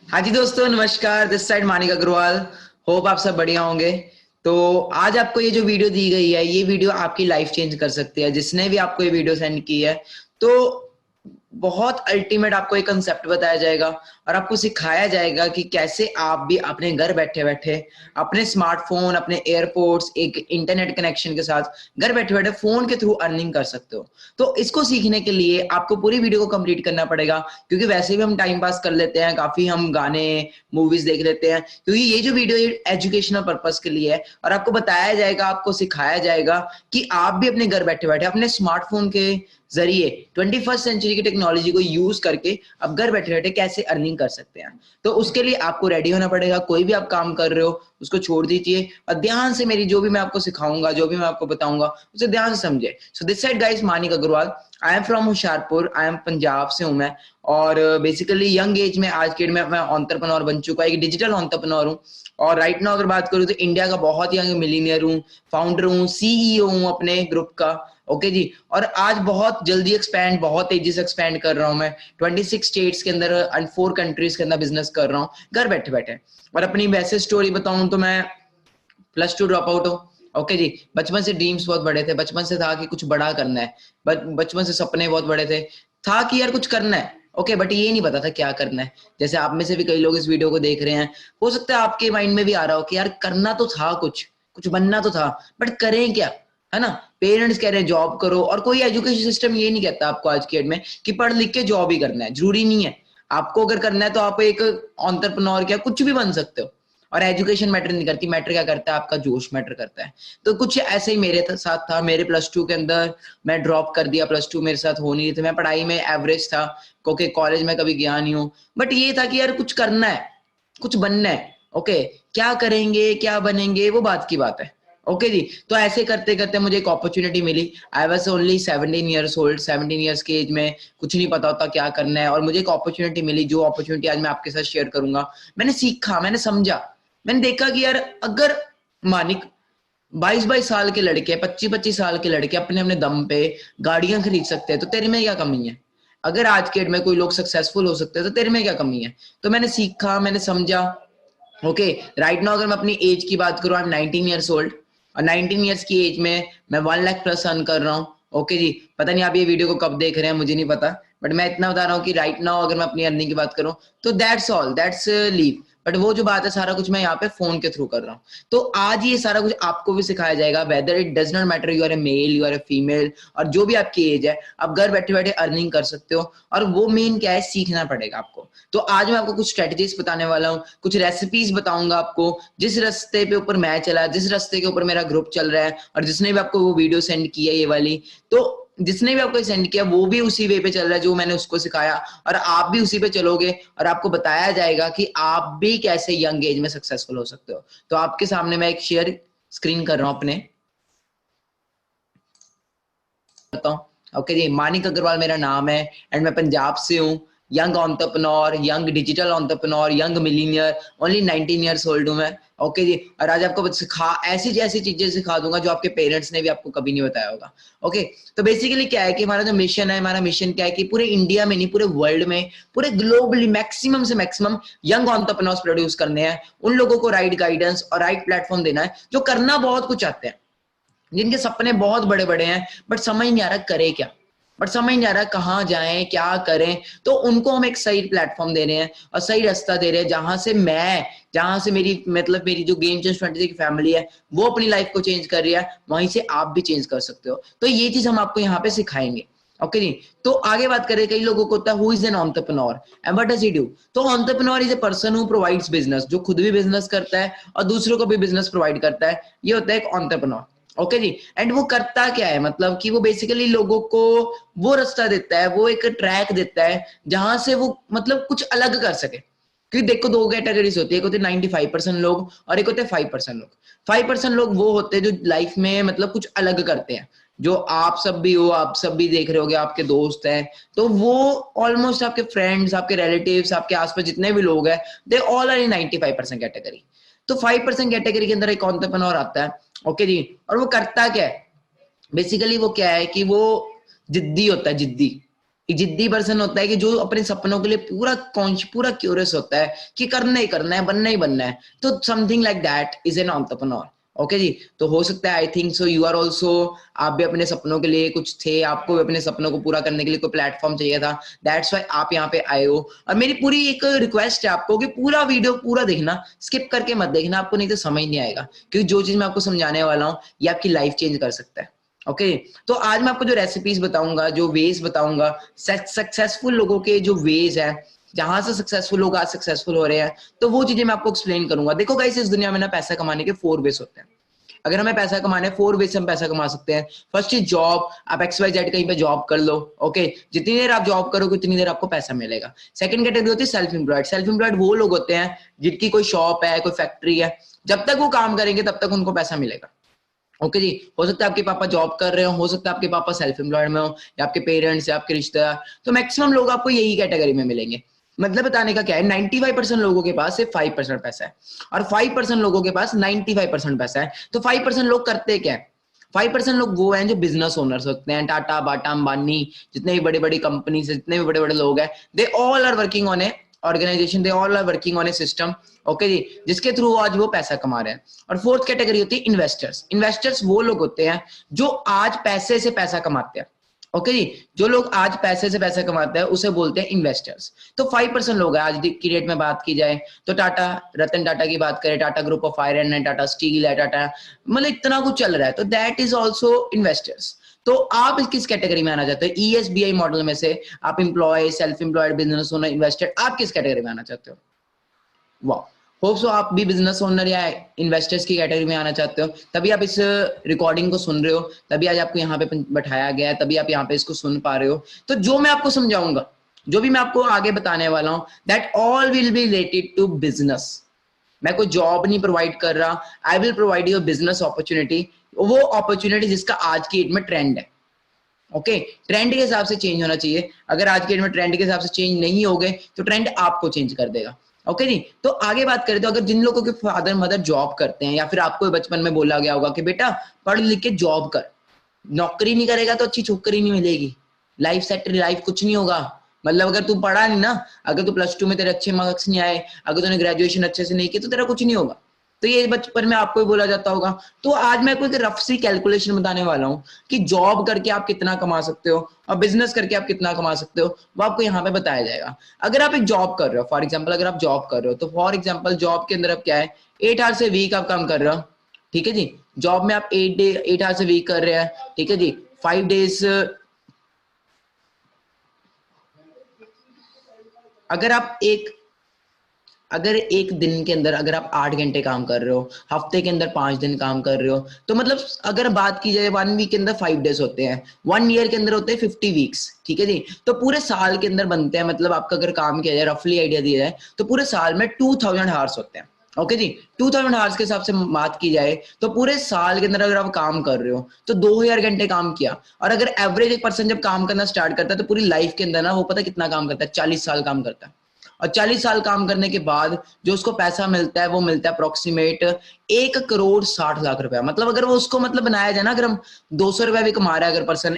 हाँ जी दोस्तों, नमस्कार। This side Manik Agarwal. Hope आप सब बढ़िया होंगे। तो आज आपको ये जो वीडियो दी गई है, ये वीडियो आपकी लाइफ चेंज कर सकती है। जिसने भी आपको ये वीडियो सेंड की है, तो बहुत अल्टीमेट आपको एक कंसेप्ट बताया जाएगा और आपको सिखाया जाएगा कि कैसे आप भी अपने घर बैठे बैठे अपने स्मार्टफोन, अपने एयरपोर्ट्स, एक इंटरनेट कनेक्शन के साथ घर बैठे बैठे फोन के थ्रू अर्निंग कर सकते हो। तो इसको सीखने के लिए आपको पूरी वीडियो को कंप्लीट करना पड़ेगा, क्योंकि वैसे भी हम टाइम पास कर लेते हैं, काफी हम गाने मूवीज देख लेते हैं, क्योंकि ये जो वीडियो एजुकेशनल पर्पस के लिए है और आपको बताया जाएगा, आपको सिखाया जाएगा कि आप भी अपने घर बैठे बैठे अपने स्मार्टफोन के जरिए 21st सेंचुरी की टेक्नोलॉजी को यूज करके अब घर बैठे बैठे कैसे अर्निंग कर सकते हैं। तो उसके लिए आपको रेडी होना पड़ेगा। कोई भी आप काम कर रहे हो उसको छोड़ दीजिए और ध्यान से मेरी जो भी मैं आपको सिखाऊंगा, जो भी मैं आपको बताऊंगा, उसे ध्यान से समझे। So this side guys, Manik Agarwal. I am from Hoshiarpur, I am Punjab से हूं मैं। और बेसिकली यंग एज में, आज के डेट में मैं एंटरप्रेन्योर बन चुका, एक डिजिटल एंटरप्रेन्योर हूं। और राइट नाउ अगर बात करूं तो इंडिया का बहुत यंग मिलीनियर हूं, फाउंडर हूं, सीईओ हूं अपने ग्रुप का। ओके जी। और आज बहुत जल्दी एक्सपैंड, बहुत तेजी से एक्सपैंड कर रहा हूं मैं। 26 स्टेट्स के अंदर एंड 4 कंट्रीज के अंदर बिजनेस कर रहा हूं घर बैठे बैठे। और अपनी वैसे स्टोरी बताऊं तो मैं +2 ड्रॉप आउट हूँ। ओके जी। बचपन से ड्रीम्स बहुत बड़े थे, बचपन से था कि कुछ बड़ा करना है। बचपन से सपने बहुत बड़े थे, था कि यार कुछ करना है। ओके, बट ये नहीं पता था क्या करना है। जैसे आप में से भी कई लोग इस वीडियो को देख रहे हैं, हो सकता है आपके माइंड में भी आ रहा हो कि यार करना तो था, कुछ कुछ बनना तो था, बट करें क्या, है ना। पेरेंट्स कह रहे हैं जॉब करो, और कोई एजुकेशन सिस्टम ये नहीं कहता आपको आज के डेट में कि पढ़ लिख के जॉब ही करना है। जरूरी नहीं है। आपको अगर करना है तो आप एक एंटरप्रेन्योर क्या कुछ भी बन सकते हो। और एजुकेशन मैटर नहीं करती, मैटर क्या करता है, आपका जोश मैटर करता है। तो कुछ ऐसे ही मेरे साथ था। मेरे +2 के अंदर मैं ड्रॉप कर दिया, +2 मेरे साथ हो नहीं रही थी, मैं पढ़ाई में एवरेज था, क्योंकि कॉलेज में कभी गया नहीं हूँ। बट ये था कि यार कुछ करना है, कुछ बनना है। ओके, क्या करेंगे, क्या बनेंगे, वो बात की बात है। ओके जी। तो ऐसे करते करते मुझे एक अपॉर्चुनिटी मिली। I was only 17 years old. 17 years की एज में कुछ नहीं पता होता क्या करना है, और मुझे एक अपॉर्चुनिटी मिली, जो अपॉर्चुनिटी आज मैं आपके साथ शेयर करूंगा। मैंने सीखा, मैंने समझा, मैंने देखा कि यार अगर मानिक 22-22 साल के लड़के, 25-25 साल के लड़के अपने अपने दम पे गाड़ियां खरीद सकते हैं, तो तेरे में क्या कमी है। अगर आज के डेट में कोई लोग सक्सेसफुल हो सकते हैं, तो तेरे में क्या कमी है। तो मैंने सीखा, मैंने समझा। ओके, राइट नाउ अगर मैं अपनी एज की बात करूं, आई एम 19 ईयर्स ओल्ड। और 19 ईयर्स की एज में मैं 1 लाख प्लस अर्न कर रहा हूँ। ओके जी। पता नहीं आप ये वीडियो को कब देख रहे हैं, मुझे नहीं पता, बट मैं इतना बता रहा हूँ कि राइट नाउ अगर मैं अपनी अर्निंग की बात करूं, तो that's all, that's leave. But वो जो बात है, सारा कुछ मैं यहाँ पे फोन के थ्रू कर रहा हूँ। तो आज ये सारा कुछ आपको भी सिखाया जाएगा, whether it does not matter you are a male, you are a female, और जो भी आपकी एज है, आप घर बैठे बैठे अर्निंग कर सकते हो। और वो मेन क्या है, सीखना पड़ेगा आपको। तो आज मैं आपको कुछ स्ट्रेटजीज बताने वाला हूँ, कुछ रेसिपीज बताऊंगा आपको। जिस रास्ते पे ऊपर मैं चला, जिस रास्ते के ऊपर मेरा ग्रुप चल रहा है, और जिसने भी आपको वो वीडियो सेंड किया ये वाली, तो जिसने भी आपको सेंड किया वो भी उसी वे पे चल रहा है जो मैंने उसको सिखाया, और आप भी उसी पे चलोगे। और आपको बताया जाएगा कि आप भी कैसे यंग एज में सक्सेसफुल हो सकते हो। तो आपके सामने मैं एक शेयर स्क्रीन कर रहा हूं अपने, बताऊं। ओके जी। मानिक अग्रवाल मेरा नाम है, एंड मैं पंजाब से हूँ। Young entrepreneur, young digital entrepreneur, young millionaire, only 19 years old हूँ मैं। ओके जी। और आज आपको सिखा ऐसी जैसी चीजें सिखा दूंगा जो आपके पेरेंट्स ने भी आपको कभी नहीं बताया होगा। ओके। तो बेसिकली क्या है कि हमारा जो मिशन है, हमारा मिशन क्या है कि पूरे इंडिया में नहीं, पूरे वर्ल्ड में, पूरे ग्लोबली मैक्सिमम से मैक्सिमम यंग एंटरप्रेन्योर्स प्रोड्यूस करने हैं। उन लोगों को राइट गाइडेंस और राइट प्लेटफॉर्म देना है, जो करना बहुत कुछ चाहते हैं, जिनके सपने बहुत बड़े बड़े हैं, बट समझ नहीं आ रहा करे क्या, बट समझ नहीं आ रहा कहाँ जाएं, क्या करें। तो उनको हम एक सही प्लेटफॉर्म दे रहे हैं और सही रास्ता दे रहे हैं, जहां से मेरी मतलब मेरी जो गेम चेंज 23 की फैमिली है, वो अपनी लाइफ को चेंज कर रही है, वहीं से आप भी चेंज कर सकते हो। तो ये चीज हम आपको यहाँ पे सिखाएंगे। ओके जी। तो आगे बात करें, कई लोगों को होता है who is an entrepreneur and what does he do. तो entrepreneur is a person who provides business, जो खुद भी बिजनेस करता है और दूसरों को भी बिजनेस प्रोवाइड करता है, ये होता है एक एंटरप्रेन्योर। Okay ji. एंड वो करता क्या है, मतलब कि वो बेसिकली लोगों को वो रास्ता देता है, वो एक ट्रैक देता है जहां से वो मतलब कुछ अलग कर सके। क्योंकि देखो, दो कैटेगरीज होती है, एक होते हैं 95% लोग और एक होते हैं 5% लोग। 5% लोग वो होते हैं जो लाइफ में मतलब कुछ अलग करते हैं, जो आप सब भी हो, आप सब भी देख रहे होगे, आपके दोस्त हैं, तो वो ऑलमोस्ट आपके फ्रेंड्स, आपके रिलेटिव्स, आपके आसपास जितने भी लोग हैं, they all are in 95% category. तो 5% कैटेगरी के अंदर एक एंटरप्रेन्योर आता है। ओके जी। और वो करता क्या है, बेसिकली वो क्या है कि वो जिद्दी होता है, जिद्दी। एक जिद्दी पर्सन होता है कि जो अपने सपनों के लिए पूरा क्यूरियस होता है कि करना ही करना है, बनना ही बनना है। तो something like that is an entrepreneur. Okay जी, तो हो सकता है I think so you are also, आप भी अपने सपनों के लिए कुछ थे, आपको भी अपने सपनों को पूरा करने के लिए कोई प्लेटफॉर्म चाहिए था, दैट्स व्हाई आप यहाँ पे आए हो। और मेरी पूरी एक रिक्वेस्ट है आपको कि पूरा वीडियो पूरा देखना, स्किप करके मत देखना, आपको नहीं तो समझ नहीं आएगा, क्योंकि जो चीज मैं आपको समझाने वाला हूँ ये आपकी लाइफ चेंज कर सकता है। ओके तो आज मैं आपको जो रेसिपीज बताऊंगा, जो वेज बताऊंगा, सक्सेसफुल लोगों के जो वेज है, जहां से सक्सेसफुल लोग आज सक्सेसफुल हो रहे हैं, तो वो चीजें मैं आपको एक्सप्लेन करूंगा। देखो गाइस, इस दुनिया में ना पैसा कमाने के 4 वेज होते हैं। अगर हमें पैसा कमाना है 4 वे से हम पैसा कमा सकते हैं। फर्स्ट इज जॉब, आप XYZ कहीं पे जॉब कर लो। ओके, जितनी देर आप जॉब करोगे उतनी देर आपको पैसा मिलेगा। सेकंड कैटेगरी होती है सेल्फ एम्प्लॉयड। सेल्फ एम्प्लॉयड वो लोग होते हैं जिनकी कोई शॉप है, कोई फैक्ट्री है, जब तक वो काम करेंगे तब तक उनको पैसा मिलेगा। ओके जी, हो सकता है आपके पापा जॉब कर रहे हो सकता है आपके पापा सेल्फ एम्प्लॉयड में हो, या आपके पेरेंट्स या आपके रिश्तेदार, तो मैक्सिमम लोग आपको यही कैटेगरी में मिलेंगे। मतलब बताने का क्या है, 95% लोगों के पास सिर्फ 5% पैसा है और 5% लोगों के पास 95% पैसा है। तो 5% लोग करते क्या है? 5% लोग वो हैं जो बिजनेस ओनर्स होते हैं। टाटा, बाटा, अंबानी, जितने भी बड़ी बड़ी कंपनी से जितने भी बड़े बड़े लोग हैं, they all are working on a organisation, they all are working on a system. Okay जी, जिसके थ्रू आज वो पैसा कमा रहे हैं। और फोर्थ कैटेगरी होती है इन्वेस्टर्स। इन्वेस्टर्स वो लोग होते हैं जो आज पैसे से पैसा कमाते हैं। ओके जी, जो लोग आज पैसे से पैसा कमाते हैं उसे बोलते हैं इन्वेस्टर्स। तो 5% लोग हैं आज की डेट में बात की जाए तो। टाटा, रतन टाटा की बात करें, टाटा ग्रुप ऑफ आयरन है, टाटा स्टील है, टाटा, मतलब इतना कुछ चल रहा है, तो दैट इज ऑल्सो इन्वेस्टर्स। तो आप किस कैटेगरी में आना चाहते हो? ESBI मॉडल में से आप employ, self employed, business owner, investor, आप किस कैटेगरी में आना चाहते हो? वाह, होप सो आप भी बिजनेस ओनर या इन्वेस्टर्स की कैटेगरी में आना चाहते हो, तभी आप इस रिकॉर्डिंग को सुन रहे हो, तभी आज आपको यहाँ पे बैठाया गया है, तभी आप यहाँ पे इसको सुन पा रहे हो। तो जो मैं आपको समझाऊंगा, जो भी मैं आपको आगे बताने वाला हूँ, that all will be related to business. मैं कोई जॉब नहीं प्रोवाइड कर रहा, I will provide you business opportunity, वो अपॉर्चुनिटी जिसका आज की डेट में ट्रेंड है। ओके, ट्रेंड के हिसाब से चेंज होना चाहिए। अगर आज के डेट में ट्रेंड के हिसाब से चेंज नहीं हो गए तो ट्रेंड आपको चेंज कर देगा। ओके जी, तो आगे बात करें तो अगर जिन लोगों के फादर मदर जॉब करते हैं, या फिर आपको बचपन में बोला गया होगा कि बेटा पढ़ लिख के जॉब कर, नौकरी नहीं करेगा तो अच्छी छोकरी नहीं मिलेगी, लाइफ सेट, लाइफ कुछ नहीं होगा। मतलब अगर तू पढ़ा नहीं ना, अगर तू +2 में तेरे अच्छे मार्क्स नहीं आए, अगर तूने ग्रेजुएशन अच्छे से नहीं की, तो तेरा कुछ नहीं होगा। तो ये बचपन में आपको भी बोला जाता होगा। तो आज मैं कोई रफ सी कैलकुलेशन बताने वाला हूँ कि जॉब करके आप कितना कमा सकते हो और बिजनेस करके आप कितना कमा सकते हो, वो आपको यहाँ पे बताया जाएगा। अगर आप एक जॉब कर रहे हो, फॉर एग्जाम्पल अगर आप जॉब कर रहे हो, तो फॉर एग्जाम्पल जॉब के अंदर आप क्या है, 8 आवर्स से वीक आप काम कर रहे हो। ठीक है जी, जॉब में आप 8 आवर्स से वीक कर रहे हैं। ठीक है जी, 5 डेज, अगर आप अगर एक दिन के अंदर अगर आप 8 घंटे काम कर रहे हो, हफ्ते के अंदर 5 दिन काम कर रहे हो, तो मतलब अगर बात की जाए 1 वीक के अंदर 5 डेज होते हैं, 1 ईयर के अंदर होते हैं 50 वीक्स। ठीक है जी, तो पूरे साल के अंदर बनते हैं, मतलब आपका अगर काम किया जाए, रफली आइडिया दिया जाए, तो पूरे साल में 2000 आवर्स होते हैं। ओके जी, 2000 आवर्स के हिसाब से बात की जाए तो पूरे साल के अंदर अगर आप काम कर रहे हो तो 2000 घंटे काम किया। और अगर एवरेज एक पर्सन जब काम करना स्टार्ट करता है तो पूरी लाइफ के अंदर ना वो पता कितना काम करता है, 40 साल काम करता है। और 40 साल काम करने के बाद जो उसको पैसा मिलता है वो मिलता है अप्रोक्सीमेट 1,60,00,000 रुपया। मतलब अगर वो उसको मतलब बनाया जाए ना, अगर हम 200 रुपया भी कमा रहा है, अगर पर्सन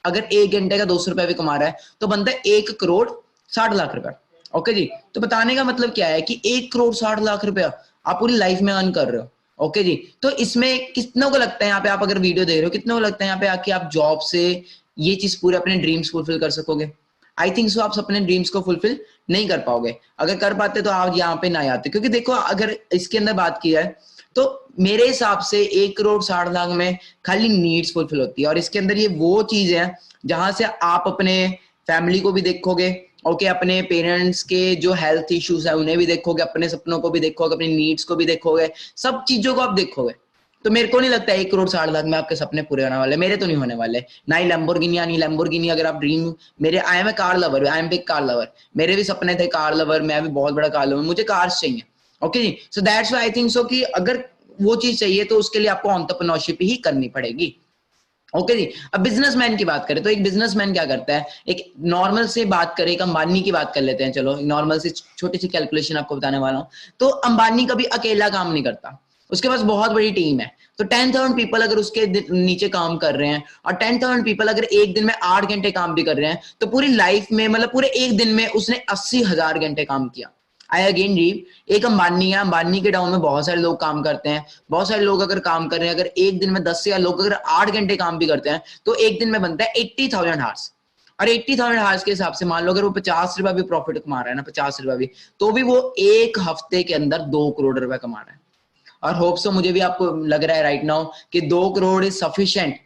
अगर 1 घंटे का 200 रुपया भी कमा रहा है तो बनता है 1,60,00,000 रुपया। ओके जी, तो बताने का मतलब क्या है कि 1,60,00,000 रुपया आप पूरी लाइफ में अर्न कर रहे हो। ओके जी, तो इसमें कितनों को लगता है, यहाँ पे आप अगर वीडियो देख रहे हो, कितनों को लगता है यहाँ पे आके आप जॉब से ये चीज पूरे अपने ड्रीम्स फुलफिल कर सकोगे? आई थिंक सो आप अपने ड्रीम्स को फुलफिल नहीं कर पाओगे। अगर कर पाते तो आप यहाँ पे ना आते, क्योंकि देखो अगर इसके अंदर बात की जाए तो मेरे हिसाब से 1,60,00,000 में खाली नीड्स फुलफिल होती है। और इसके अंदर ये वो चीज है जहां से आप अपने फैमिली को भी देखोगे, ओके, अपने पेरेंट्स के जो हेल्थ इश्यूज है उन्हें भी देखोगे, अपने सपनों को भी देखोगे, अपनी नीड्स को भी देखोगे, सब चीजों को आप देखोगे। तो मेरे को नहीं लगता 1,60,00,000 में आपके सपने पूरे होने वाले, मेरे तो नहीं होने वाले। ना ही लैम्बोर्गिनी, नहीं लैम्बोर्गिनी अगर आप ड्रीम, मेरे I am a car lover, I am big car lover, मेरे भी सपने थे कार लवर, मैं भी बहुत बड़ा कार लवर, मुझे कार्स चाहिए। ओके जी, so that's why I think so कि अगर वो चीज चाहिए तो उसके लिए आपको एंटरप्रेन्योरशिप ही करनी पड़ेगी। ओके जी, अब बिजनेसमैन की बात करें तो एक बिजनेसमैन क्या करता है, एक नॉर्मल से बात करें, एक अंबानी की बात कर लेते हैं, चलो नॉर्मल से छोटी सी कैलकुलेशन आपको बताने वाला हूं। तो अंबानी कभी अकेला काम नहीं करता, उसके पास बहुत बड़ी टीम है। तो 10,000 पीपल अगर उसके नीचे काम कर रहे हैं और 10,000 पीपल अगर एक दिन में 8 घंटे काम भी कर रहे हैं, तो पूरी लाइफ में मतलब पूरे एक दिन में उसने 80,000 घंटे काम किया। आई अगेन रीड, एक अंबानी है, अंबानी के डाउन में बहुत सारे लोग काम करते हैं, बहुत सारे लोग अगर काम कर रहे हैं, अगर एक दिन में 10 से लोग अगर 8 घंटे काम भी करते हैं तो एक दिन में बनता है 80,000 हार्स। और 80,000 हार्स के हिसाब से मान लो अगर वो 50 रुपए भी प्रॉफिट कमा रहा है ना, 50 रुपए भी, तो भी वो एक हफ्ते के अंदर 2 करोड़ रुपए कमा रहा है। और होप सो मुझे भी आपको लग रहा है राइट नाउ कि 2 करोड़ इज सफिशिएंट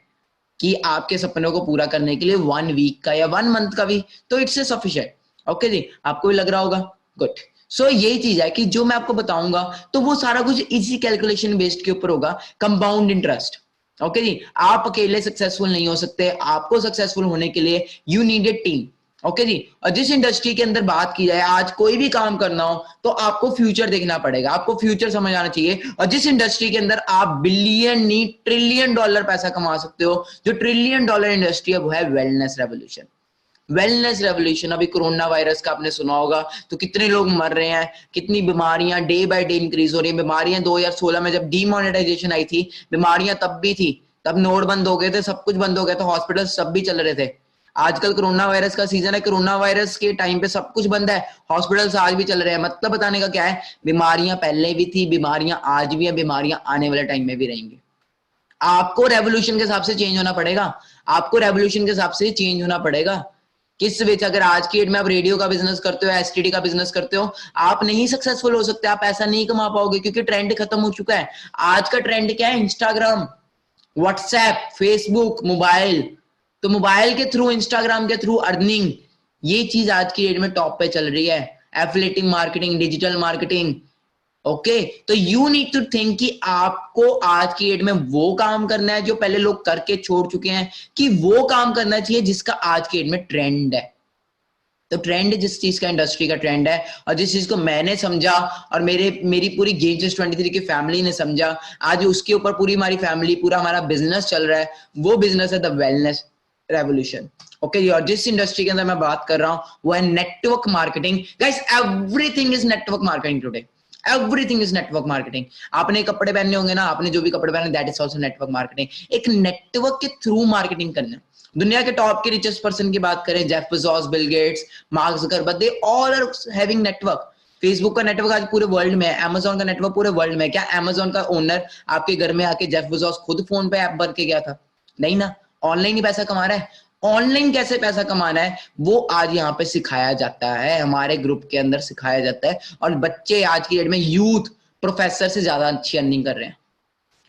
कि आपके सपनों को पूरा करने के लिए 1 वीक का या 1 मंथ का भी, तो इट्स ए सफिशिएंट। ओके जी, आपको भी लग रहा होगा, गुड। सो यही चीज है कि जो मैं आपको बताऊंगा तो वो सारा कुछ इसी कैलकुलेशन बेस्ड के ऊपर होगा, कंपाउंड इंटरेस्ट। ओके जी, आप अकेले सक्सेसफुल नहीं हो सकते, आपको सक्सेसफुल होने के लिए you need a team. Okay जी, और जिस इंडस्ट्री के अंदर बात की जाए, आज कोई भी काम करना हो तो आपको फ्यूचर देखना पड़ेगा, आपको फ्यूचर समझ आना चाहिए। और जिस इंडस्ट्री के अंदर आप बिलियन नहीं ट्रिलियन डॉलर पैसा कमा सकते हो, जो ट्रिलियन डॉलर इंडस्ट्री है वो है वेलनेस रेवोल्यूशन। वेलनेस रेवोल्यूशन, अभी कोरोना वायरस का आपने सुना होगा, तो कितने लोग मर रहे हैं, कितनी बीमारियां डे बाय डे इंक्रीज हो रही है। बीमारियां 2016 में जब डीमोनेटाइजेशन आई थी, बीमारियां तब भी थी, तब नोट बंद हो गए थे, सब कुछ बंद हो गया था, हॉस्पिटल सब भी चल रहे थे। आजकल कोरोना वायरस का सीजन है, कोरोना वायरस के टाइम पे सब कुछ बंद है, हॉस्पिटल्स आज भी चल रहे हैं। मतलब बताने का क्या है, बीमारियां पहले भी थी, बीमारियां आज भी है, बीमारियां आने वाले टाइम में भी रहेंगी। आपको रेवोल्यूशन के हिसाब से चेंज होना पड़ेगा, आपको रेवोल्यूशन के हिसाब से चेंज होना पड़ेगा। किस विच, अगर आज की डेट में आप रेडियो का बिजनेस करते हो, एसटीडी का बिजनेस करते हो, आप नहीं सक्सेसफुल हो सकते, आप पैसा नहीं कमा पाओगे, क्योंकि ट्रेंड खत्म हो चुका है। आज का ट्रेंड क्या है, इंस्टाग्राम, व्हाट्सएप, फेसबुक, मोबाइल। तो मोबाइल के थ्रू, इंस्टाग्राम के थ्रू अर्निंग, ये चीज आज की डेट में टॉप पे चल रही है। Affiliating marketing, digital marketing. Okay, तो यू नीड टू थिंक कि आपको आज की डेट में वो काम करना है जो पहले लोग करके छोड़ चुके हैं, कि वो काम करना चाहिए जिसका आज की डेट में ट्रेंड है। तो ट्रेंड जिस चीज का, इंडस्ट्री का ट्रेंड है, और जिस चीज को मैंने समझा और मेरी पूरी गेम चेंज 23 की फैमिली ने समझा, आज उसके ऊपर पूरी हमारी फैमिली, पूरा हमारा बिजनेस चल रहा है, वो बिजनेस है द वेलनेस रेवोल्यूशन। ओके, और जिस इंडस्ट्री के अंदर मैं बात कर रहा हूं वो है network marketing. Guys, everything is network marketing today, everything is network marketing. आपने कपड़े पहने होंगे ना, आपने जो भी कपड़े पहने, that is also network marketing. एक नेटवर्क के थ्रू मार्केटिंग करना। दुनिया के टॉप के रिचेस्ट पर्सन की बात करें, Jeff Bezos, Bill Gates, Mark Zuckerberg, they all are having network. Facebook का नेटवर्क आज पूरे वर्ल्ड में है, अमेजोन का नेटवर्क पूरे वर्ल्ड में है। क्या अमेजोन का ओनर आपके घर में आके जेफ बेजोस खुद फोन पे ऐप भर के गया था? नहीं ना, ऑनलाइन ही पैसा कमा रहा है। ऑनलाइन कैसे पैसा कमाना है वो आज यहाँ पे सिखाया जाता है, हमारे ग्रुप के अंदर सिखाया जाता है। और बच्चे आज की डेट में, यूथ प्रोफेसर से ज्यादा अच्छी अर्निंग कर रहे हैं।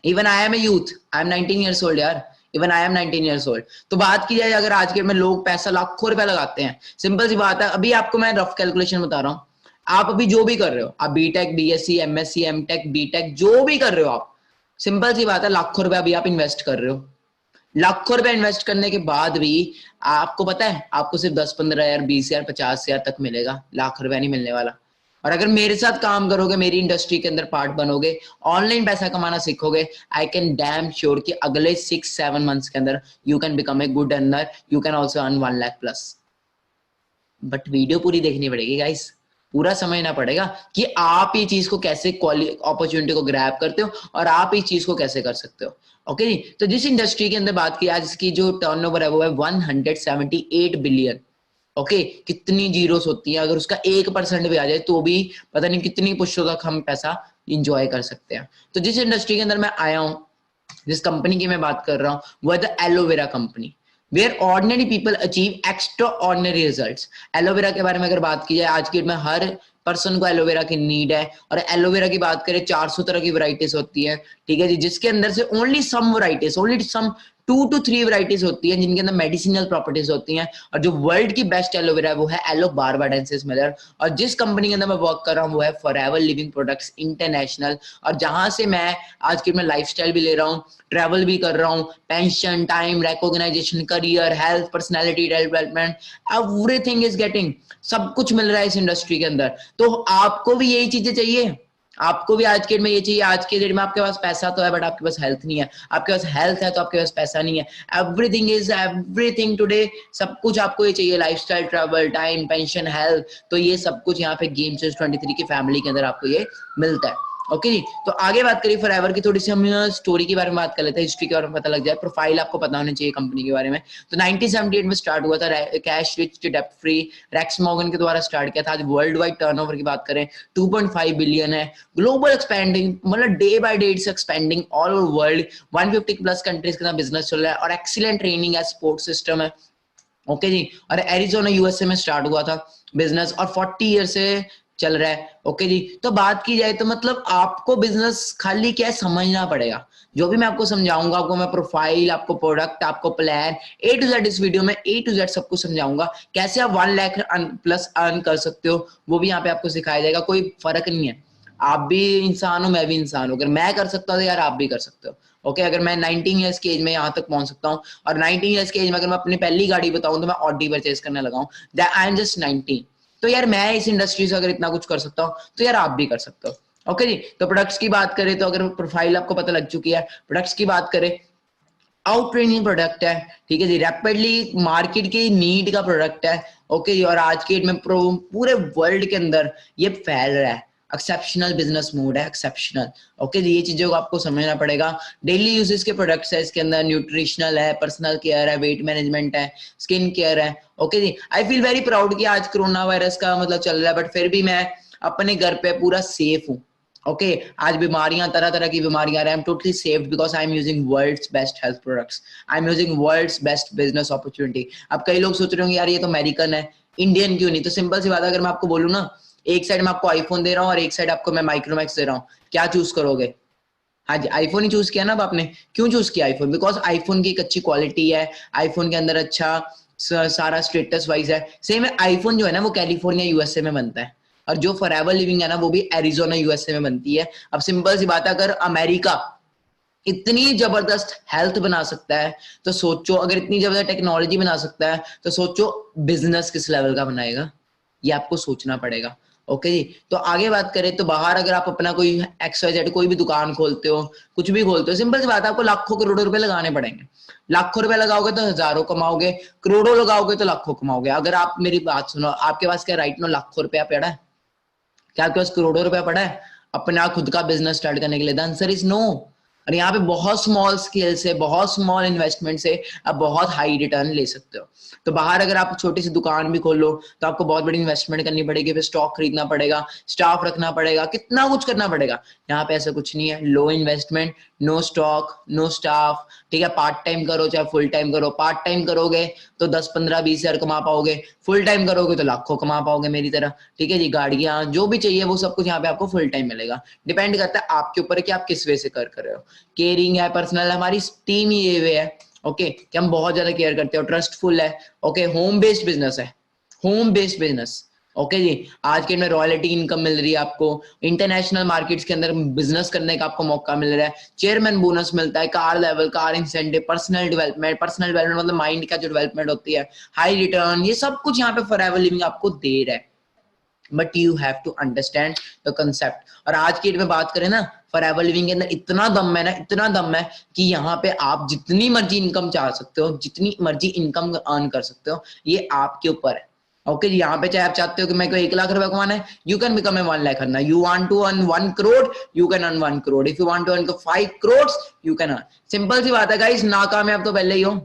Even I am a youth, I am 19 years old यार, even I am 19 years old. तो बात की जाए अगर आज के में लोग पैसा लाखों रुपए लगाते हैं, सिंपल सी बात है, अभी आपको मैं रफ कैलकुलेशन बता रहा हूँ, आप अभी जो भी कर रहे हो, आप BTech, BSc, MSc, MTech, BTech जो भी कर रहे हो आप, सिंपल सी बात है, लाखों रुपए अभी आप इन्वेस्ट कर रहे हो। लाखों रुपए इन्वेस्ट करने के बाद भी आपको पता है, आपको सिर्फ 10-15 हजार, 20 हजार, 50 हजार तक मिलेगा, लाख रुपया नहीं मिलने वाला। और अगर मेरे साथ काम करोगे, मेरी इंडस्ट्री के अंदर पार्ट बनोगे, ऑनलाइन पैसा कमाना सीखोगे, आई कैन डैम श्योर कि अगले 6-7 मंथ्स के अंदर you can become a good earner, you can also earn 1 lakh plus. But video पूरी देखनी पड़ेगी गाइस, पूरा समझना पड़ेगा कि आप ये चीज को कैसे, अपॉर्चुनिटी को ग्रैब करते हो और आप इस चीज को कैसे कर सकते हो। ओके जी, तो जिस इंडस्ट्री के अंदर बात की आज, इसकी जो टर्नओवर है वो है 178 बिलियन। ओके, कितनी जीरोस होती है, अगर उसका 1% भी आ जाए तो भी पता नहीं कितनी पुष्टों तक हम पैसा इंजॉय कर सकते हैं। तो जिस इंडस्ट्री के अंदर मैं आया हूं, जिस कंपनी की मैं बात कर रहा हूं, वो है the aloe vera company, where ordinary people achieve extraordinary results. Aloe vera के बारे में अगर बात की जाए, आज की डेट में हर पर्सन को एलोवेरा की नीड है। और एलोवेरा की बात करें, 400 तरह की वैरायटीज होती है, ठीक है जी, जिसके अंदर से only some varieties, only some 2 to 3 varieties होती है जिनके अंदर मेडिसिनल प्रॉपर्टीज होती हैं। और जो वर्ल्ड की बेस्ट एलोवेरा है वो है एलो बारबाडेंसिस मिलर। और जिस कंपनी के अंदर मैं वर्क कर रहा हूँ वो है फॉरएवर लिविंग प्रोडक्ट्स इंटरनेशनल। और जहां से मैं आज की मैं लाइफस्टाइल भी ले रहा हूँ, ट्रैवल भी कर रहा हूँ, pension, time, recognition, career, health, personality development, everything is getting, सब कुछ मिल रहा है इस इंडस्ट्री के अंदर। तो आपको भी यही चीजें चाहिए, आपको भी आज के डेट में ये चाहिए। आज के डेट में आपके पास पैसा तो है बट आपके पास हेल्थ नहीं है, आपके पास हेल्थ है तो आपके पास पैसा नहीं है। एवरीथिंग इज एवरीथिंग टुडे, सब कुछ आपको ये चाहिए, lifestyle, travel, time, pension, health. तो ये सब कुछ यहाँ पे गेम चेंज 23 की फैमिली के अंदर आपको ये मिलता है। ओके जी। तो आगे बात करिए फॉरएवर की, थोड़ी सी हम स्टोरी के बारे में बात कर लेते हैं, हिस्ट्री के बारे में पता लग जाए, प्रोफाइल आपको पता होना चाहिए कंपनी के बारे में। तो 1978 में स्टार्ट हुआ था, कैश रिच डेप्ट फ्री, रेक्स मॉर्गन के द्वारा स्टार्ट किया था। आज वर्ल्ड वाइड टर्नओवर की बात करें 2.5 बिलियन है, ग्लोबल एक्सपेंडिंग, मतलब day by day it's expanding all over world, 150 plus countries के साथ बिजनेस चल रहा है, और एक्सीलेंट ट्रेनिंग है, सपोर्ट सिस्टम है। ओके जी। और एरिजोना यूएसए में स्टार्ट हुआ था बिजनेस, और 40 ईयर से चल रहा है। ओके जी। तो बात की जाए तो मतलब आपको बिजनेस खाली क्या है समझना पड़ेगा। जो भी मैं आपको समझाऊंगा, आपको मैं प्रोफाइल, आपको प्रोडक्ट, आपको प्लान, ए टू जेड इस वीडियो में ए टू जेड सब कुछ समझाऊंगा। कैसे आप 1 लाख प्लस अर्न कर सकते हो वो भी यहाँ पे आपको सिखाया जाएगा। कोई फर्क नहीं है, आप भी इंसान हो, मैं भी इंसान हूं। अगर मैं कर सकता हूँ तो यार आप भी कर सकते हो। ओके अगर मैं 19 ईयर्स की एज में यहाँ तक पहुंच सकता हूँ, और 19 ईयर्स की एज में अगर मैं अपनी पहली गाड़ी बताऊं तो मैं ऑडी परचेज करने लगा हूँ, आई एम जस्ट 19। तो यार मैं इस इंडस्ट्री से अगर इतना कुछ कर सकता हूँ तो यार आप भी कर सकते हो। ओके जी। तो प्रोडक्ट्स की बात करें तो अगर प्रोफाइल आपको पता लग चुकी है, प्रोडक्ट्स की बात करें, आउट ट्रेनिंग प्रोडक्ट है, ठीक है जी, रैपिडली मार्केट की नीड का प्रोडक्ट है। ओके जी। और आज के डेट में पूरे वर्ल्ड के अंदर ये फैल रहा है, एक्सेप्शनल बिजनेस मोड है, एक्सेप्शनल। ओके जी। ये चीजों को आपको समझना पड़ेगा। डेली यूजेस के प्रोडक्ट्स है इसके अंदर, न्यूट्रिशनल है, पर्सनल केयर है, वेट मैनेजमेंट है, स्किन केयर है। ओके जी। आई फील वेरी प्राउड कि आज कोरोना वायरस का मतलब चल रहा है, बट फिर भी मैं अपने घर पे पूरा सेफ हूँ। ओके आज बीमारियां, तरह तरह की बीमारियां आ रही है, I am totally saved because I am using world's best health products, I am using world's best business opportunity. अब कई लोग सोच रहे होंगे यार ये तो अमेरिकन है, इंडियन क्यों नहीं? तो सिंपल सी बात है, अगर मैं आपको बोलूं ना, एक साइड में आपको आईफोन दे रहा हूँ और एक साइड आपको मैं माइक्रोमैक्स दे रहा हूँ, क्या चूज करोगे? हाँ जी, आईफोन ही चूज किया ना अब आपने। क्यों चूज किया आईफोन? बिकॉज आईफोन की एक अच्छी क्वालिटी है, आईफोन के अंदर अच्छा सारा स्टेटस वाइज है। सेम है, आईफोन जो है ना वो कैलिफोर्निया यूएसए में बनता है, और जो फॉरएवर लिविंग है ना वो भी एरिजोना यूएसए में बनती है। अब सिंपल सी बात है, अगर अमेरिका इतनी जबरदस्त हेल्थ बना सकता है तो सोचो, अगर इतनी जबरदस्त टेक्नोलॉजी बना सकता है तो सोचो बिजनेस किस लेवल का बनाएगा। ये आपको सोचना पड़ेगा। ओके जी। तो आगे बात करें तो बाहर अगर आप अपना कोई XYZ कोई भी दुकान खोलते हो, कुछ भी खोलते हो, सिंपल सी बात है, आपको लाखों करोड़ों रुपए लगाने पड़ेंगे। लाखों रुपए लगाओगे तो हजारों कमाओगे, करोड़ों लगाओगे तो लाखों कमाओगे। अगर आप मेरी बात सुनो, आपके पास क्या राइट नो लाखों रुपया पड़ा है? क्या आपके पास करोड़ों रुपया पड़ा है अपना खुद का बिजनेस स्टार्ट करने के लिए? The answer is no. और यहाँ पे बहुत स्मॉल स्केल से, बहुत स्मॉल इन्वेस्टमेंट से आप बहुत हाई रिटर्न ले सकते हो। तो बाहर अगर आप छोटी सी दुकान भी खोलो तो आपको बहुत बड़ी इन्वेस्टमेंट करनी पड़ेगी, फिर स्टॉक खरीदना पड़ेगा, स्टाफ रखना पड़ेगा, कितना कुछ करना पड़ेगा। यहाँ पे ऐसा कुछ नहीं है, low investment, no stock, no staff, ठीक है। पार्ट टाइम करो चाहे फुल टाइम करो, पार्ट टाइम करोगे तो 10 15 20 हजार कमा पाओगे, फुल टाइम करोगे तो लाखों कमा पाओगे मेरी तरह, ठीक है जी। गाड़ियां जो भी चाहिए वो सब कुछ यहाँ पे आपको फुल टाइम मिलेगा। डिपेंड करता है आपके ऊपर कि आप किस वे से कर रहे हो। केयरिंग है, पर्सनल है, हमारी टीम ही ये वे है। ओके कि हम बहुत ज्यादा केयर करते हो, ट्रस्टफुल है। ओके होम बेस्ड बिजनेस है, होम बेस्ड बिजनेस। ओके जी। आज के में रॉयल्टी इनकम मिल रही है आपको, इंटरनेशनल मार्केट्स के अंदर बिजनेस करने का आपको मौका मिल रहा है, चेयरमैन बोनस मिलता है, car level, car incentive, personal development मतलब माइंड का जो डेवलपमेंट होती है, हाई रिटर्न, ये सब कुछ यहाँ पे फॉरएवर लिविंग आपको दे रहा है। But you have to understand the concept. और आज की डेट में बात करें ना, फॉरएवर लिविंग के अंदर इतना दम है ना, इतना दम है कि यहाँ पे आप जितनी मर्जी इनकम चाह सकते हो, जितनी मर्जी इनकम अर्न कर सकते हो, ये आपके ऊपर है। ओके जी। यहाँ पे चाहे आप चाहते हो कि मेरे को 1 लाख रुपए कमाना है, you can become a 1 lakh earner. You want to earn 1 crore, you can earn 1 crore. If you want to earn 5 crore, you can earn. Simple सी बात है गाइस, नाकामयाब तो पहले ही हो।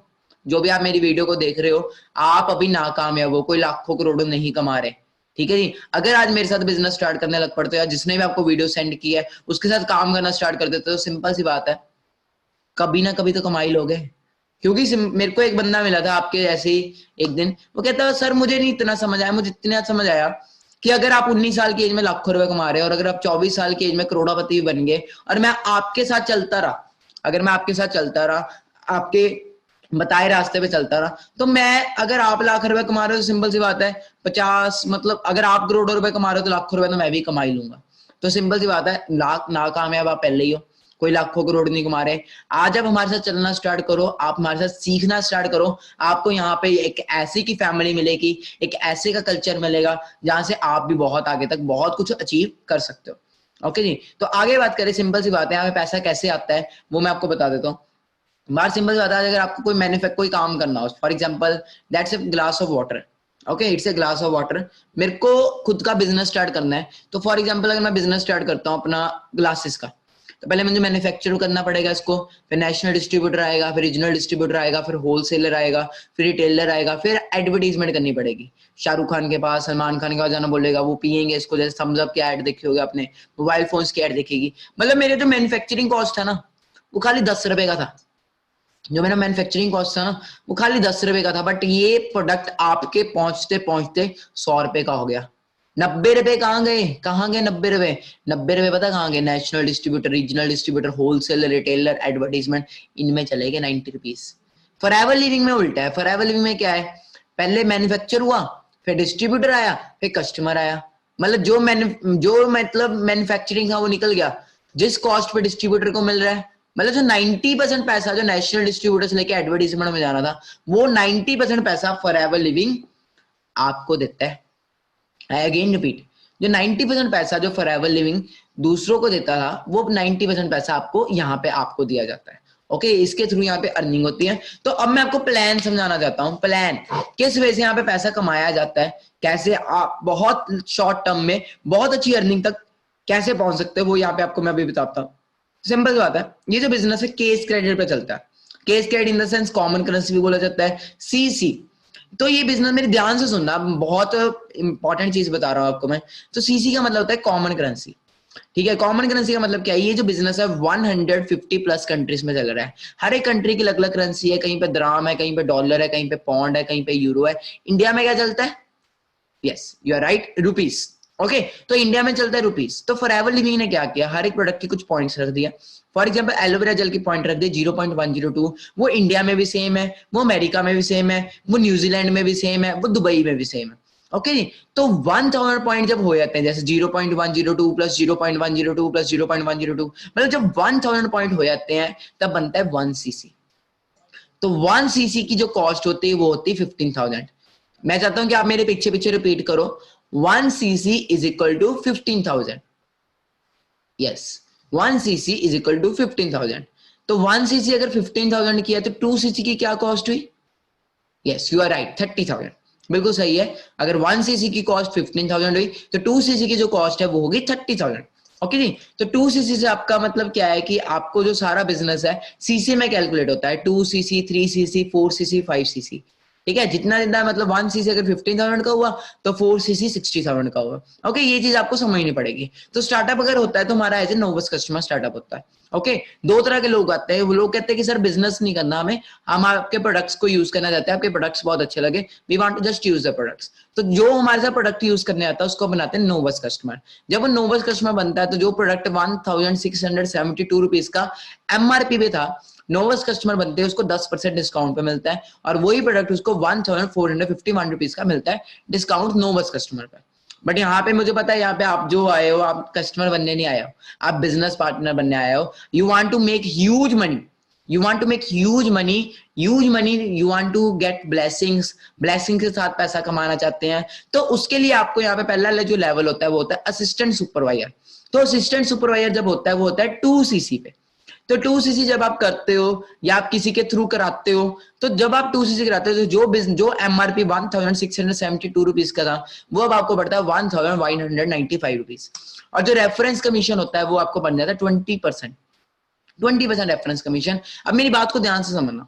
जो भी आप मेरी वीडियो को देख रहे हो, आप अभी नाकामयाब हो, कोई लाखों करोड़ों नहीं कमा रहे, ठीक है जी। अगर आज मेरे साथ बिजनेस स्टार्ट करने लग पड़ते हो, या जिसने भी आपको वीडियो सेंड किया है उसके साथ काम करना स्टार्ट कर देते हो, तो सिंपल सी बात है, कभी ना कभी तो कमा ही लोगे। क्योंकि मेरे को एक बंदा मिला था आपके जैसे ही एक दिन, वो कहता है सर मुझे नहीं इतना समझ आया, मुझे इतना समझ आया कि अगर आप 19 साल की एज में लाखों रुपए कमा रहे हो, और अगर आप 24 साल की एज में करोड़पति बन गए, और मैं आपके साथ चलता रहा, अगर मैं आपके साथ चलता रहा, आपके बताए रास्ते पे चलता रहा, तो मैं, अगर आप लाख रुपए कमा रहे हो तो सिंपल सी बात है 50, मतलब अगर आप करोड़ों रुपए कमा रहे हो तो लाखों रुपए तो मैं भी कमा ही लूंगा। तो सिंपल सी बात है, लाख नाकामयाब आप पहले ही हो, कोई लाखों करोड़ नहीं कमा रहे। आज आप हमारे साथ चलना स्टार्ट करो, आप हमारे साथ सीखना स्टार्ट करो, आपको यहाँ पे एक ऐसी की फैमिली मिलेगी, एक ऐसे का कल्चर मिलेगा जहां से आप भी बहुत आगे तक बहुत कुछ अचीव कर सकते हो। ओके जी। तो आगे बात करें, सिंपल सी बात है, यहाँ पे पैसा कैसे आता है वो मैं आपको बता देता हूँ। बात सिंपल सी बात है, अगर आपको कोई काम करना हो, for example that's a glass of water, okay, it's a glass of water. मेरे को खुद का बिजनेस स्टार्ट करना है, तो फॉर एग्जांपल अगर मैं बिजनेस स्टार्ट करता हूँ अपना ग्लासेस का, तो पहले मुझे मैन्युफैक्चर करना पड़ेगा इसको, फिर नेशनल डिस्ट्रीब्यूटर आएगा, फिर रीजनल डिस्ट्रीब्यूटर आएगा, फिर होलसेलर आएगा, फिर रिटेलर आएगा, फिर एडवर्टीजमेंट करनी पड़ेगी। शाहरुख खान के पास, सलमान खान के पास जाना बोलेगा, वो पियेंगे इसको, जैसे थम्स अप की एड देखी होगी आपने, मोबाइल फोन्स की एड देखेगी। मतलब मेरे जो मैन्युफैक्चरिंग कॉस्ट था ना, वो खाली 10 रुपए का था। जो मेरा मैन्युफैक्चरिंग कॉस्ट था ना, वो खाली 10 रुपए का था, बट ये प्रोडक्ट आपके पहुंचते पहुंचते 100 रुपए का हो गया। 90 रुपए कहाँ गए? कहाँ गए 90 रुपए? 90 रुपए पता कहाँ गए? National distributor, regional distributor, wholesaler, retailer, advertisement, इनमें चले गए 90 रुपीज। फॉरएवर लिविंग में उल्टा है। फॉरएवर लिविंग में क्या है? पहले मैन्युफैक्चर हुआ, फिर डिस्ट्रीब्यूटर आया, फिर कस्टमर आया। मतलब जो मैन्युफैक्चरिंग था वो निकल गया, जिस कॉस्ट पे डिस्ट्रीब्यूटर को मिल रहा है, मतलब जो 90% पैसा जो नेशनल डिस्ट्रीब्यूटर से लेके एडवर्टीजमेंट में जाना था, वो 90% पैसा फॉरएवर लिविंग आपको देता है। आई अगेन रिपीट, जो 90% पैसा जो फॉरएवर लिविंग दूसरों को देता था, वो 90% पैसा आपको यहाँ पे आपको दिया जाता है। ओके, इसके थ्रू यहाँ पे अर्निंग होती है। तो अब मैं आपको प्लान समझाना चाहता हूँ। प्लान किस वजह से यहाँ पे पैसा कमाया जाता है, कैसे आप बहुत शॉर्ट टर्म में बहुत अच्छी अर्निंग तक कैसे पहुंच सकते हो, वो यहाँ पे आपको मैं अभी बताता हूँ। सिंपल बात है, ये जो बिजनेस है केस क्रेडिट पे चलता है। Case credit in the sense common currency भी बोला जाता है, सीसी। तो ये बिजनेस मेरे ध्यान से सुनना, बहुत इंपॉर्टेंट चीज बता रहा हूँ आपको मैं। तो सीसी का मतलब होता है कॉमन करेंसी। ठीक है, कॉमन करेंसी का मतलब क्या है? ये जो बिजनेस है 150 प्लस कंट्रीज में चल रहा है। हर एक कंट्री की अलग अलग करेंसी है, कहीं पे द्राम है, कहीं पे डॉलर है, कहीं पे पौंड है, कहीं पे यूरो है। इंडिया में क्या चलता है? Yes, you are right, rupees. Okay, तो इंडिया में चलता है रुपीस। तो फॉरएवर लिविंग ने क्या किया, हर एक प्रोडक्ट के कुछ पॉइंट्स रख दिया। फॉर एग्जांपल एलोवेरा जेल की पॉइंट रख दिए 0.102। वो इंडिया में भी सेम है, वो अमेरिका में भी सेम है, वो न्यूजीलैंड में भी सेम है, वो दुबई में भी सेम है। ओके जी, तो 1000 पॉइंट जब हो जाते हैं, जैसे 0.102 प्लस 0.102 प्लस 0.102, मतलब जब 1000 पॉइंट हो जाते हैं तब बनता है 1 सीसी। तो 1 सीसी की जो कॉस्ट होती है वो होती है 15,000। मैं चाहता हूं कि आप मेरे पीछे पीछे रिपीट करो, 1 CC is equal to 15,000। Yes, 1 CC is equal to 15,000। तो 1 सीसी अगर 15,000 किया तो 2 सीसी की क्या कॉस्ट हुई? Yes, you are right, 30,000। बिल्कुल सही है। अगर 1 सीसी की कॉस्ट 15,000 हुई तो 2 सीसी की जो कॉस्ट है वो होगी 30,000। ओके जी, तो 2 सीसी से आपका मतलब क्या है कि आपको जो सारा बिजनेस है सीसी में कैलकुलेट होता है। 2 सीसी, 3 सीसी, 4 सीसी, 5 सीसी। ठीक है, जितना जितना मतलब 1 सीसी अगर 15,000 का हुआ तो 4 सीसी 60,000 का हुआ। ओके, ये चीज आपको समझनी पड़ेगी। तो स्टार्टअप अगर होता है तो हमारा as a novice customer startup होता है। ओके, दो तरह के लोग आते हैं। वो लोग कहते हैं कि सर बिजनेस नहीं करना हमें, हम आपके प्रोडक्ट्स को यूज करना चाहते हैं, आपके प्रोडक्ट्स बहुत अच्छे लगे, we want to just use the products. तो जो हमारे साथ प्रोडक्ट यूज करने आता है उसको बनाते हैं नोविस कस्टमर। जब वो नोविस कस्टमर बनता है तो जो प्रोडक्ट 1672 रुपीज का एमआरपी पे था, नोविस कस्टमर बनते हैं उसको 10% डिस्काउंट पे मिलता है, और वही प्रोडक्ट उसको 1451 रुपीज का मिलता है डिस्काउंट नोविस कस्टमर पे। बट यहाँ पे मुझे पता है, यहाँ पे आप जो आए हो, आप कस्टमर बनने नहीं आए हो, आप बिजनेस पार्टनर बनने आए हो। You want to make huge money, you want to make huge money, you want to get blessings, blessing के साथ पैसा कमाना चाहते हैं। तो उसके लिए आपको यहाँ पे पहला जो लेवल होता है वो होता है असिस्टेंट सुपरवाइजर। तो असिस्टेंट सुपरवाइजर जब होता है वो होता है 2 सीसी पे। तो 2 सीसी जब आप करते हो या आप किसी के थ्रू कराते हो, तो जब आप 2 सीसी कराते हो तो जो एमआरपी 1672 रुपीज का था वो अब आपको पड़ता है 1195 रुपीज। और जो रेफरेंस कमीशन होता है वो आपको बन जाता है 20%। 20% रेफरेंस कमीशन। अब मेरी बात को ध्यान से समझना,